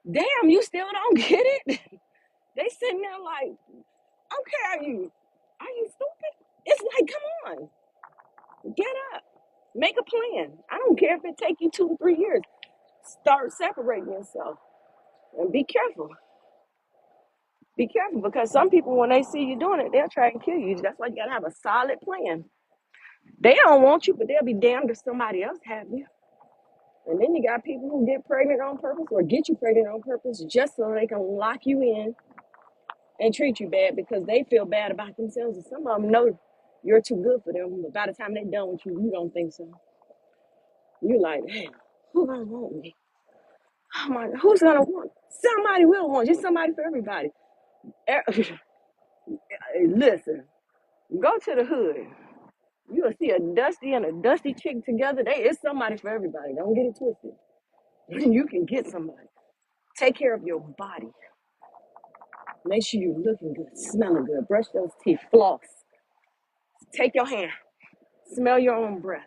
S1: Damn, you still don't get it? They sitting there like, okay, are you stupid? It's like, come on, get up, make a plan. I don't care if it take you 2 to 3 years. Start separating yourself and be careful. Be careful because some people, when they see you doing it, they'll try and kill you. That's why you gotta have a solid plan. They don't want you, but they'll be damned if somebody else have you. And then you got people who get pregnant on purpose or get you pregnant on purpose just so they can lock you in and treat you bad because they feel bad about themselves. And some of them know you're too good for them, but by the time they're done with you, you don't think so. You're like, damn, who gonna want me? Oh my God, who's gonna want? Somebody will want. Just somebody for everybody. Listen, go to the hood. You'll see a dusty and a dusty chick together. It's somebody for everybody. Don't get it twisted. You can get somebody. Take care of your body. Make sure you're looking good, smelling good. Brush those teeth, floss. Take your hand, smell your own breath.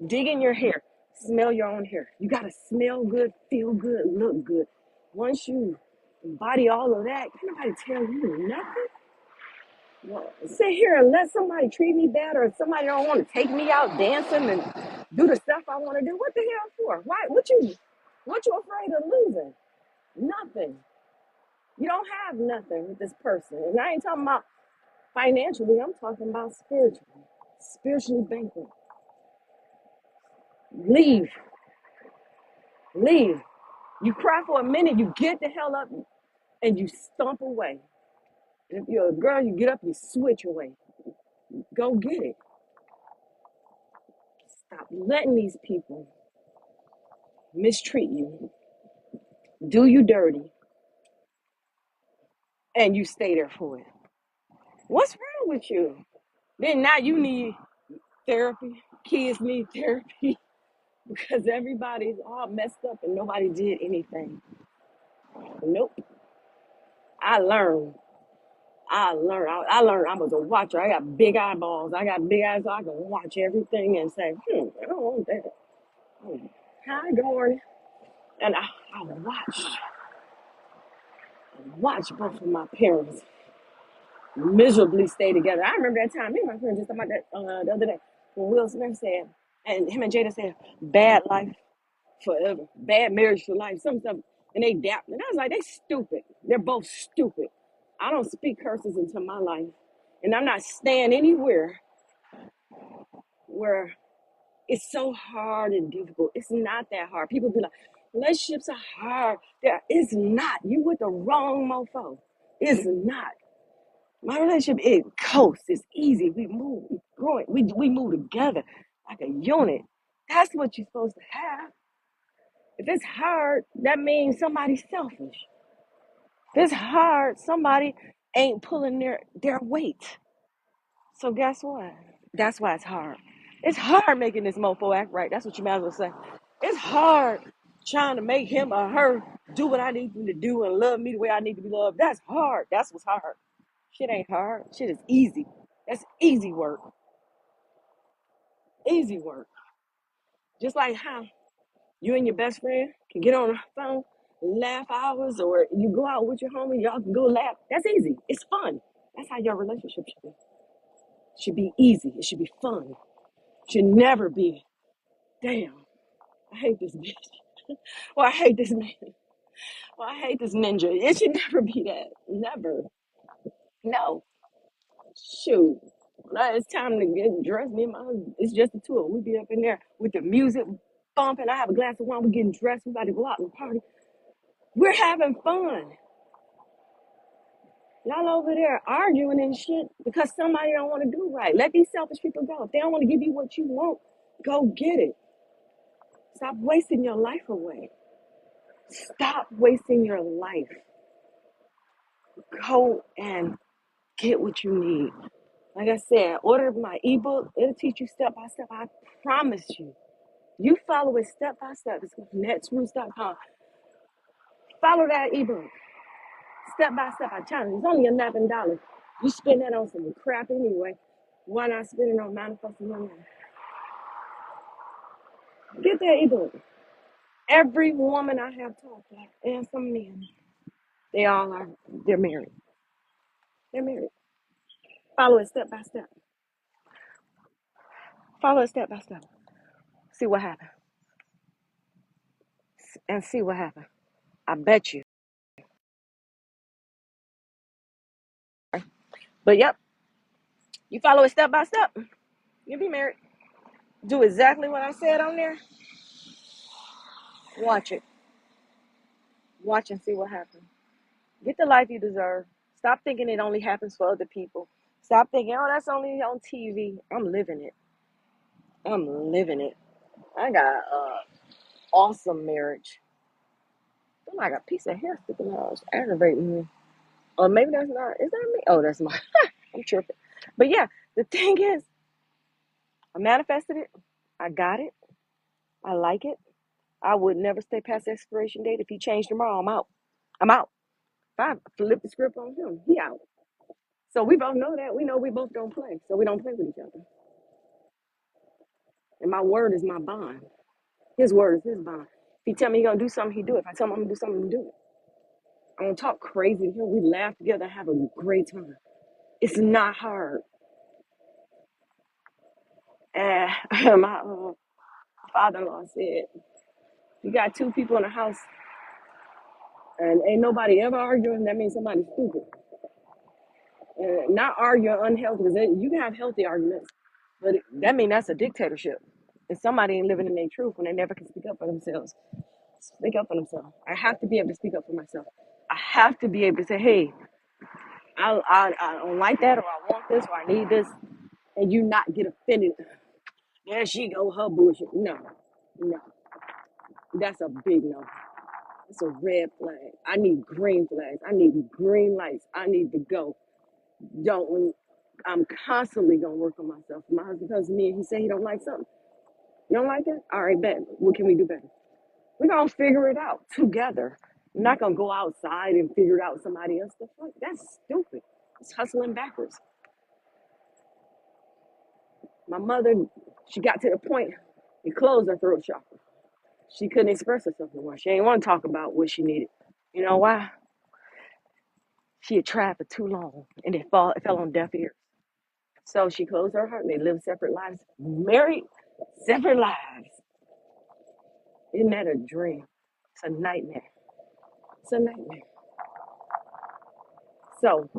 S1: Dig in your hair, smell your own hair. You gotta smell good, feel good, look good. Once you embody all of that, can't nobody tell you nothing. Well, sit here and let somebody treat me bad or somebody don't want to take me out dancing and do the stuff I want to do. What the hell for? Why? What you afraid of losing? Nothing. You don't have nothing with this person. And I ain't talking about financially, I'm talking about spiritually. Spiritually bankrupt. Leave. Leave. You cry for a minute, you get the hell up and you stomp away. And if you're a girl, you get up, you switch away. Go get it. Stop letting these people mistreat you, do you dirty, and you stay there for it. What's wrong with you? Then now you need therapy. Kids need therapy because everybody's all messed up and nobody did anything. Nope. I learned. I learned I was a watcher. I got big eyeballs. I got big eyes so I can watch everything and say, I don't want that. Hi, good morning. And I watched both of my parents miserably stay together. I remember that time, me and my friend just talking about that the other day when Will Smith said, and him and Jada said, bad life forever, bad marriage for life, some stuff, and they dapped. And I was like, they stupid. They're both stupid. I don't speak curses into my life, and I'm not staying anywhere where it's so hard and difficult. It's not that hard. People be like, relationships are hard. It's not. You with the wrong mofo. It's not. My relationship, it coasts. It's easy. We move. We growing. We move together like a unit. That's what you're supposed to have. If it's hard, that means somebody's selfish. If it's hard, somebody ain't pulling their weight. So guess what? That's why it's hard. It's hard making this mofo act right. That's what you might as well say. It's hard trying to make him or her do what I need them to do and love me the way I need to be loved. That's hard. That's what's hard. Shit ain't hard. Shit is easy. That's easy work. Easy work. Just like how you and your best friend can get on the phone, laugh hours, or you go out with your homie, y'all can go laugh. That's easy. It's fun. That's how your relationship should be. It should be easy. It should be fun. It should never be, damn, I hate this bitch. Or I hate this man. Or I hate this ninja. It should never be that. Never. No. Shoot. Now it's time to get dressed. Me and my husband, it's just the two of us. We be up in there with the music bumping. I have a glass of wine. We getting dressed. We about to go out and party. We're having fun. Y'all over there arguing and shit because somebody don't want to do right. Let these selfish people go. If they don't want to give you what you want, go get it. Stop wasting your life away. Stop wasting your life. Go and get what you need. Like I said, order my ebook. It'll teach you step by step. I promise you. You follow it step by step. It's netsroots.com. Follow that ebook step by step. I challenge you. It's only $11. You spend that on some crap anyway. Why not spend it on manifesting your life? Get that ebook. Every woman I have talked to, and some men, they all are, they're married. They're married. Follow it step by step. Follow it step by step. See what happens. And see what happens. I bet you. But yep, you follow it step by step, you'll be married. Do exactly what I said on there. Watch it. Watch and see what happens. Get the life you deserve. Stop thinking it only happens for other people. Stop thinking, oh, that's only on TV. I'm living it. I'm living it. I got an awesome marriage. I'm like a piece of hair sticking out. It's aggravating me. Or maybe that's not. Is that me? Oh, that's my. I'm tripping. But yeah, the thing is, I manifested it. I got it. I like it. I would never stay past the expiration date. If he changed tomorrow, I'm out. I'm out. If I flip the script on him, he out. So we both know that. We know we both don't play. So we don't play with each other. And my word is my bond. His word is his bond. If he tell me he gonna do something, he do it. If I tell him I'm gonna do something, he do it. I don't talk crazy to him. We laugh together, have a great time. It's not hard. And my father-in-law said, you got two people in the house and ain't nobody ever arguing, that means somebody's stupid. And not arguing unhealthy, because you can have healthy arguments, but that means that's a dictatorship. And somebody ain't living in their truth when they never can speak up for themselves. Speak up for themselves. I have to be able to speak up for myself. I have to be able to say, hey, I don't like that, or I want this, or I need this, and you not get offended. There she go, her bullshit. No, no, that's a big no. It's a red flag. I need green flags. I need green lights. I need to go. Don't. I'm constantly gonna work on myself. My husband comes to me and he say he don't like something. You don't like that? All right, bet. What can we do better? We're gonna figure it out together. We're not gonna go outside and figure it out with somebody else. The fuck? That's stupid. It's hustling backwards. My mother, she got to the point it closed her throat chakra. She couldn't express herself no more. She ain't want to talk about what she needed. You know why? She had tried for too long and it fell on deaf ears. So she closed her heart and they lived separate lives. Married, separate lives. Isn't that a dream? It's a nightmare. It's a nightmare. So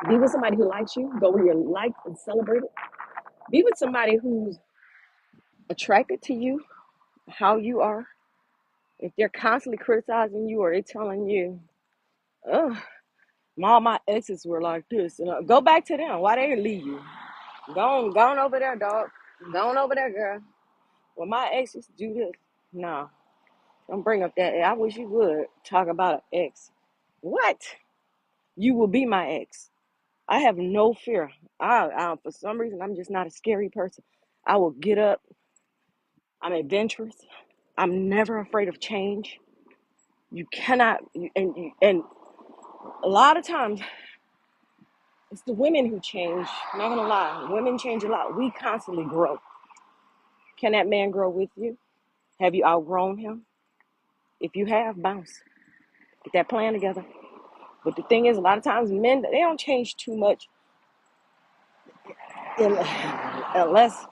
S1: be with somebody who likes you. Go where you're liked and celebrated. Be with somebody who's attracted to you, how you are. If they're constantly criticizing you or they're telling you, oh, all my exes were like this, go back to them. Why they leave you? Go on over there, dog. Go on over there, girl. Well, my exes do this. No, don't bring up that. I wish you would talk about an ex. What? You will be my ex. I have no fear. For some reason, I'm just not a scary person. I will get up. I'm adventurous. I'm never afraid of change. You cannot, and a lot of times it's the women who change. I'm not gonna lie, women change a lot. We constantly grow. Can that man grow with you? Have you outgrown him? If you have, bounce. Get that plan together. But the thing is, a lot of times men, they don't change too much unless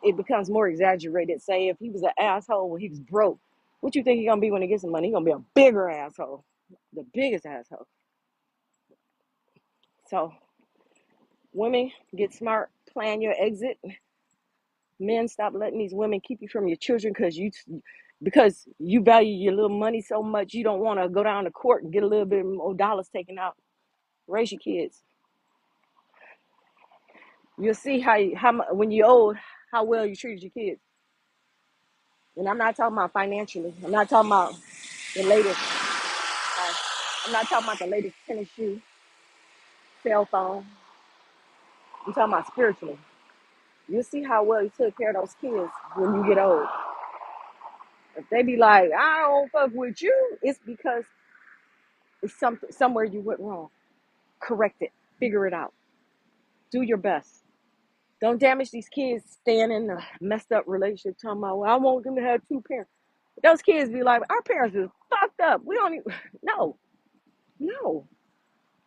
S1: it becomes more exaggerated. Say if he was an asshole when he was broke, what you think he's gonna be when he gets some money? He's gonna be a bigger asshole, the biggest asshole. So women, get smart, plan your exit. Men, stop letting these women keep you from your children because you value your little money so much you don't want to go down to court and get a little bit more dollars taken out. Raise your kids. You'll see when you're old how well you treated your kids. And I'm not talking about financially. I'm not talking about The latest, I, I'm not talking about the latest tennis shoe, cell phone. I'm talking about spiritually. You see how well you took care of those kids when you get old. If they be like, I don't fuck with you, it's because it's somewhere you went wrong. Correct it. Figure it out. Do your best. Don't damage these kids staying in a messed up relationship talking about, well, I want them to have two parents. Those kids be like, our parents is fucked up. We don't even, no, no.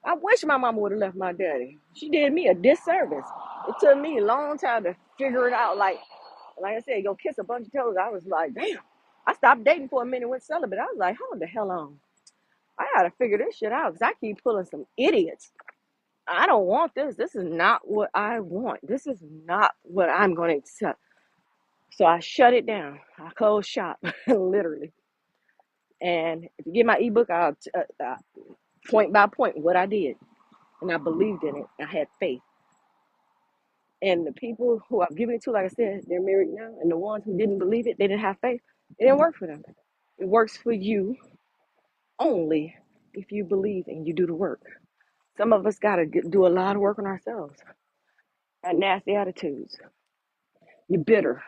S1: I wish my mama would have left my daddy. She did me a disservice. It took me a long time to figure it out. Like I said, go kiss a bunch of toes. I was like, damn. I stopped dating for a minute, went celibate. I was like, hold the hell on. I gotta figure this shit out because I keep pulling some idiots. I don't want this. This is not what I want. This is not what I'm going to accept. So I shut it down. I closed shop, literally. And if you get my ebook, I'll point by point what I did. And I believed in it. I had faith. And the people who I've given it to, like I said, they're married now. And the ones who didn't believe it, they didn't have faith. It didn't work for them. It works for you only if you believe and you do the work. Some of us got to do a lot of work on ourselves. Got nasty attitudes. You're bitter.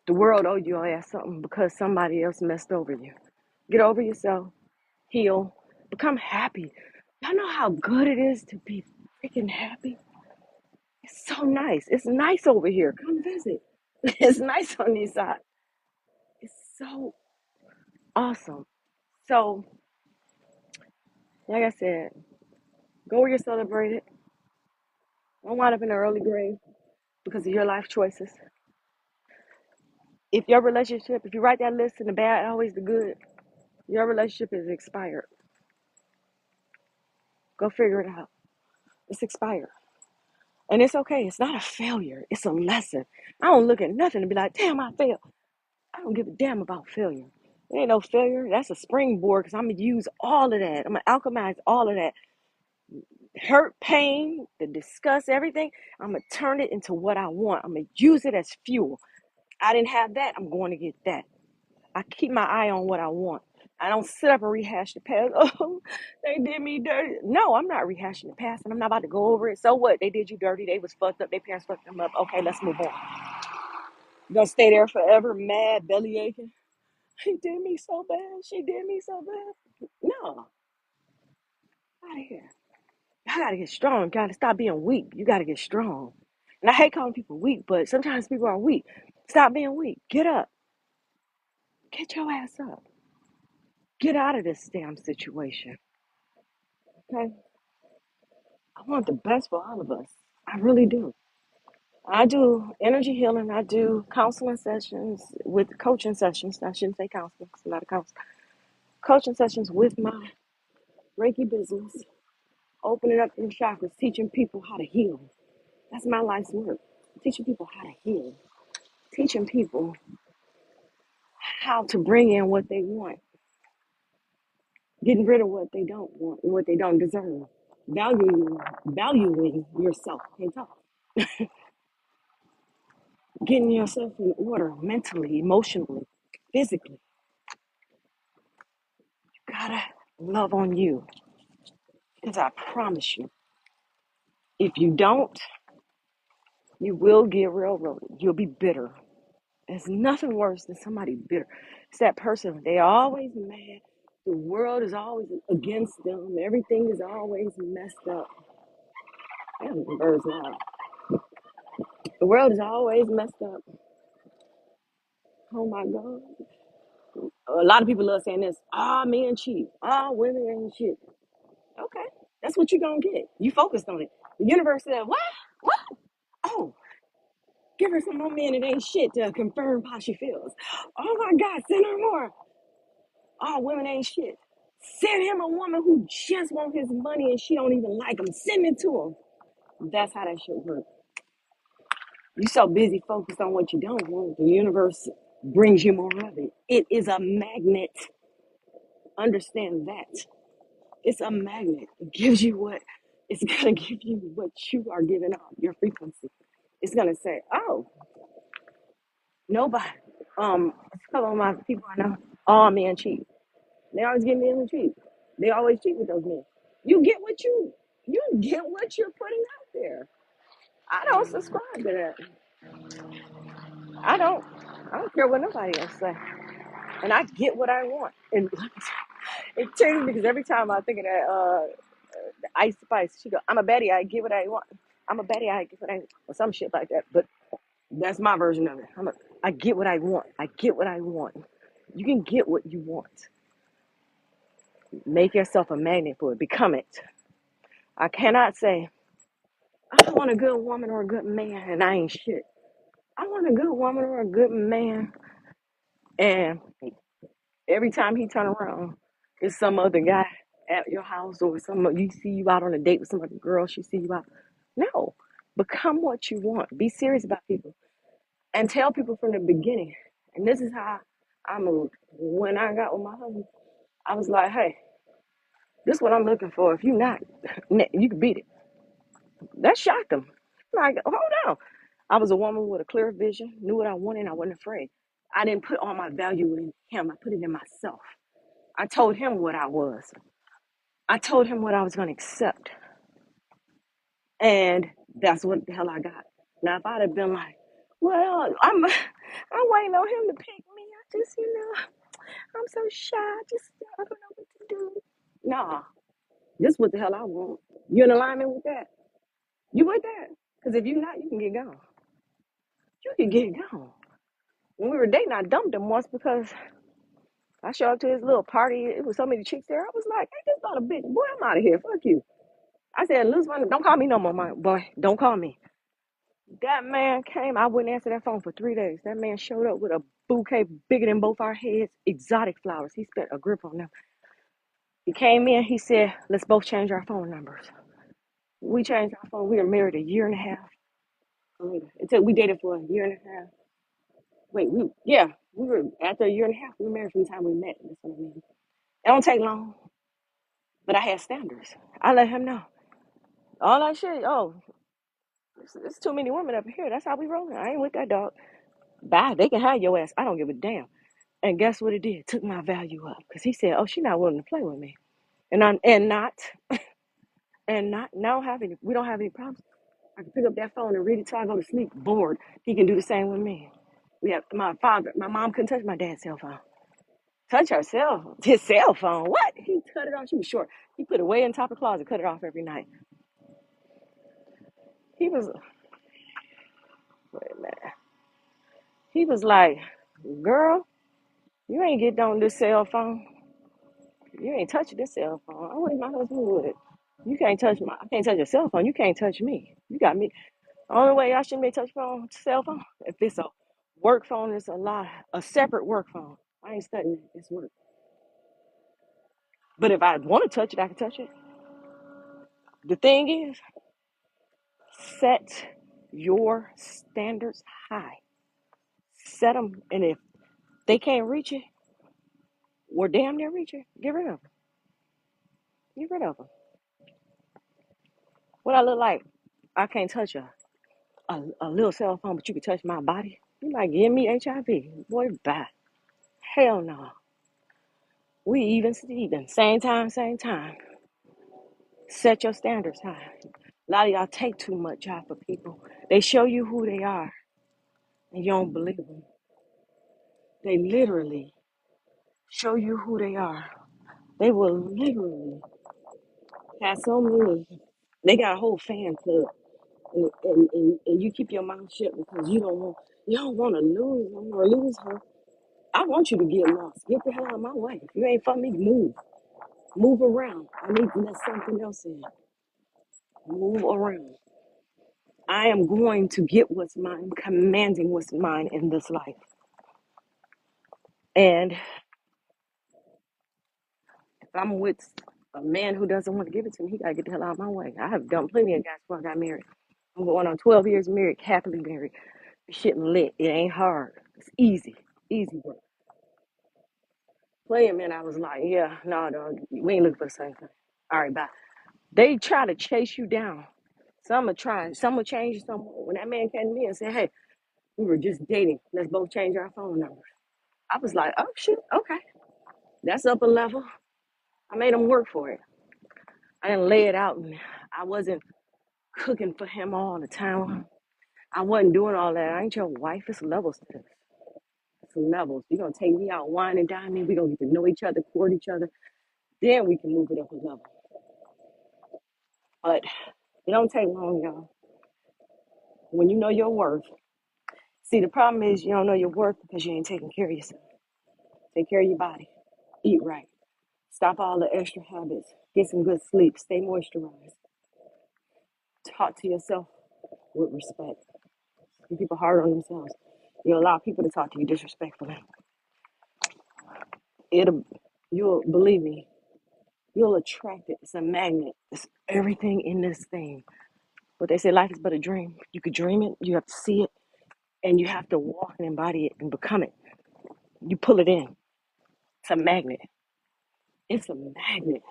S1: The world owed your ass something because somebody else messed over you. Get over yourself. Heal. Become happy. Y'all know how good it is to be freaking happy? It's so nice. It's nice over here. Come visit. It's nice on this side. It's so awesome. So, like I said, go where you're celebrated. Don't wind up in an early grave because of your life choices. If your relationship, if you write that list in the bad, always the good, your relationship is expired. Go figure it out. It's expired. And it's okay. It's not a failure. It's a lesson. I don't look at nothing and be like, damn, I failed. I don't give a damn about failure. There ain't no failure. That's a springboard because I'm going to use all of that. I'm going to alchemize all of that hurt, pain, the disgust, everything. I'm going to turn it into what I want. I'm going to use it as fuel. I didn't have that. I'm going to get that. I keep my eye on what I want. I don't sit up and rehash the past. Oh, they did me dirty. No, I'm not rehashing the past and I'm not about to go over it. So what? They did you dirty. They was fucked up. Their parents fucked them up. Okay, let's move on. You gonna stay there forever, mad, belly aching? He did me so bad. She did me so bad. No, out of here. I gotta get strong. Gotta stop being weak. You gotta get strong. And I hate calling people weak, but sometimes people are weak. Stop being weak. Get up. Get your ass up. Get out of this damn situation. Okay? I want the best for all of us. I really do. I do energy healing. I do counseling sessions with coaching sessions. I shouldn't say counseling, it's not a counselor. Coaching sessions with my Reiki business, opening up their chakras, teaching people how to heal. That's my life's work. Teaching people how to heal. Teaching people how to bring in what they want. Getting rid of what they don't want and what they don't deserve. Valuing yourself. Can't talk. Getting yourself in order mentally, emotionally, physically. You gotta love on you. Because I promise you, if you don't, you will get railroaded. You'll be bitter. There's nothing worse than somebody bitter. It's that person, they always mad. The world is always against them. Everything is always messed up. Damn, the bird's loud. The world is always messed up. Oh my God. A lot of people love saying this. Men cheat. Women ain't shit. Okay. That's what you're going to get. You focused on it. The universe said, what? What? Oh, give her some more men that ain't shit to confirm how she feels. Oh my God, send her more. All women ain't shit. Send him a woman who just wants his money and she don't even like him. Send it to him. That's how that shit works. You so busy focused on what you don't want, the universe brings you more of it. It is a magnet. Understand that. It's a magnet. It gives you what it's gonna give you what you are giving off, your frequency. It's gonna say, oh, nobody. A couple of my people I know, all men cheat. They always get men who cheat. They always cheat with those men. You get what you get what you're putting out there. I don't subscribe to that. I don't. I don't care what nobody else say. And I get what I want. And it changes because every time I think of that Ice Spice, she go, "I'm a baddie. I get what I want. I'm a baddie. I get what I want," or some shit like that. But that's my version of it. I get what I want. I get what I want. You can get what you want. Make yourself a magnet for it. Become it. I cannot say I want a good woman or a good man, and I ain't shit. I want a good woman or a good man, and every time he turn around, it's some other guy at your house, or you see you out on a date with some other girl. She see you out. No, become what you want. Be serious about people, and tell people from the beginning. And this is how I moved. When I got with my husband, I was like, "Hey, this is what I'm looking for. If you not, you can beat it." That shocked him. Like, hold on. I was a woman with a clear vision, knew what I wanted, and I wasn't afraid. I didn't put all my value in him. I put it in myself. I told him what I was. I told him what I was going to accept. And that's what the hell I got. Now, if I'd have been like, well, I'm waiting on him to pick me. I just, I'm so shy. I don't know what to do. Nah, this is what the hell I want. You in alignment with that? You with that? Because if you're not, you can get gone. You can get gone. When we were dating, I dumped him once because I showed up to his little party. It was so many chicks there. I was like, hey, this not a bitch. Boy, I'm out of here. Fuck you. I said, lose money. Don't call me no more, my boy. Don't call me. That man came. I wouldn't answer that phone for 3 days. That man showed up with a bouquet bigger than both our heads, exotic flowers. He spent a grip on them. He came in. He said, let's both change our phone numbers. We changed our phone. We were married a year and a half later. Until we dated for a year and a half. Wait, we were after a year and a half. We were married from the time we met. That's what I mean. It don't take long, but I had standards. I let him know. All that shit. Oh, it's too many women up here. That's how we rolling. I ain't with that dog. Bye. They can have your ass. I don't give a damn. And guess what it did? It took my value up because he said, "Oh, she not willing to play with me," and not now have any. We don't have any problems. I can pick up that phone and read it till I go to sleep. Bored. He can do the same with me. We have my mom couldn't touch my dad's cell phone. Touch his cell phone. What? He cut it off. She was short. He put it way in top of the closet, cut it off every night. He was, wait a minute. He was like, girl, you ain't getting on this cell phone. You ain't touching this cell phone. I wish my husband would. You can't touch I can't touch your cell phone. You can't touch me. You got me. The only way I shouldn't be touch cell phone, if it's a work phone, it's a separate work phone. I ain't studying it. It's work. But if I want to touch it, I can touch it. The thing is, set your standards high. Set them, and if they can't reach it, or damn near reach it, get rid of them. Get rid of them. What I look like, I can't touch a little cell phone, but you can touch my body. You might give me HIV. Boy, bye. Hell no. We even Steven. Same time, same time. Set your standards high. A lot of y'all take too much out for people. They show you who they are, and you don't believe them. They literally show you who they are. They will literally have so many. They got a whole fan club, and you keep your mouth shut because you don't want to lose him or lose her. I want you to get lost. Get the hell out of my way. If you ain't for me, move around. I need to let something else in. Move around. I am going to get what's mine, commanding what's mine in this life. And if I'm with a man who doesn't want to give it to me, he got to get the hell out of my way. I have done plenty of guys before I got married. I'm going on 12 years married, happily married. Shit lit. It ain't hard. It's easy. Easy work. Playing man, I was like, yeah, no, dog, we ain't looking for the same thing. All right, bye. They try to chase you down. Some are trying. Some will change. Some won't. When that man came to me and said, hey, we were just dating. Let's both change our phone numbers. I was like, oh, shit, okay. That's up a level. I made him work for it. I didn't lay it out, and I wasn't cooking for him all the time. I wasn't doing all that. I ain't your wife. It's levels to this. It's levels. You're gonna take me out, wine and dine me. We're gonna get to know each other, court each other. Then we can move it up a level. But it don't take long, y'all. When you know your worth. See, the problem is you don't know your worth because you ain't taking care of yourself. Take care of your body. Eat right. Stop all the extra habits. Get some good sleep. Stay moisturized. Talk to yourself with respect. Some people hard on themselves. You allow people to talk to you disrespectfully. It'll, you'll believe me. You'll attract it. It's a magnet. It's everything in this thing. But they say life is but a dream. You could dream it. You have to see it, and you have to walk and embody it and become it. You pull it in. It's a magnet. It's a magnet.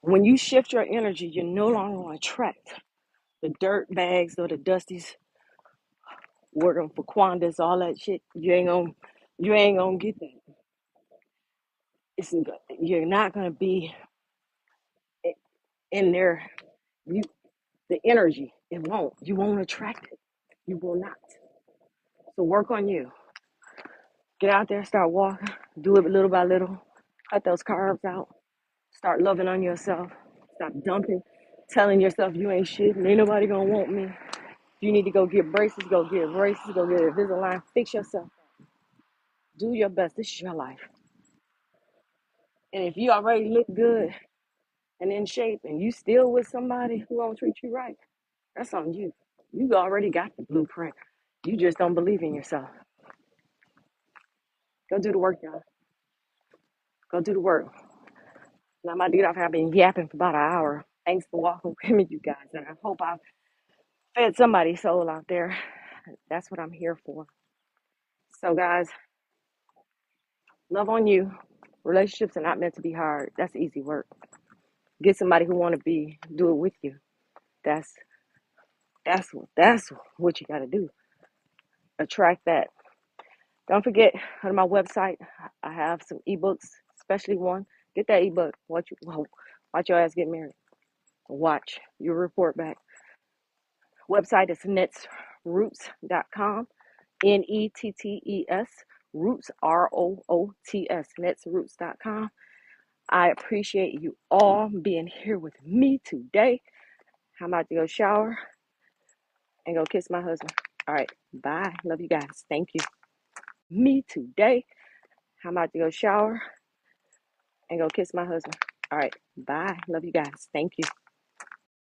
S1: When you shift your energy, you're no longer going to attract the dirt bags or the dusties working for Quandas, all that shit. You ain't gonna get that. You're not gonna be in there. You the energy. It won't. You won't attract it. You will not. So work on you. Get out there, start walking. Do it little by little. Cut those carbs out. Start loving on yourself. Stop dumping, telling yourself you ain't shit and ain't nobody gonna want me. If you need to go get braces, go get braces. Go get Invisalign. Fix yourself. Do your best. This is your life. And if you already look good and in shape and you still with somebody who don't treat you right, that's on you. You already got the blueprint. You just don't believe in yourself. Go do the work, y'all. Go do the work. Now my dude, I've been yapping for about an hour. Thanks for walking with me, you guys. And I hope I've fed somebody's soul out there. That's what I'm here for. So guys, love on you. Relationships are not meant to be hard. That's easy work. Get somebody who want to do it with you. That's what you got to do. Attract that. Don't forget on my website, I have some ebooks, especially one. Get that ebook. Watch your ass get married. Watch your report back. Website is netsroots.com. NETTES roots ROOTS netsroots.com. I appreciate you all being here with me today. I'm about to go shower and go kiss my husband. All right, bye. Love you guys. Thank you. Me today. I'm about to go shower and go kiss my husband. All right, bye. Love you guys. Thank you.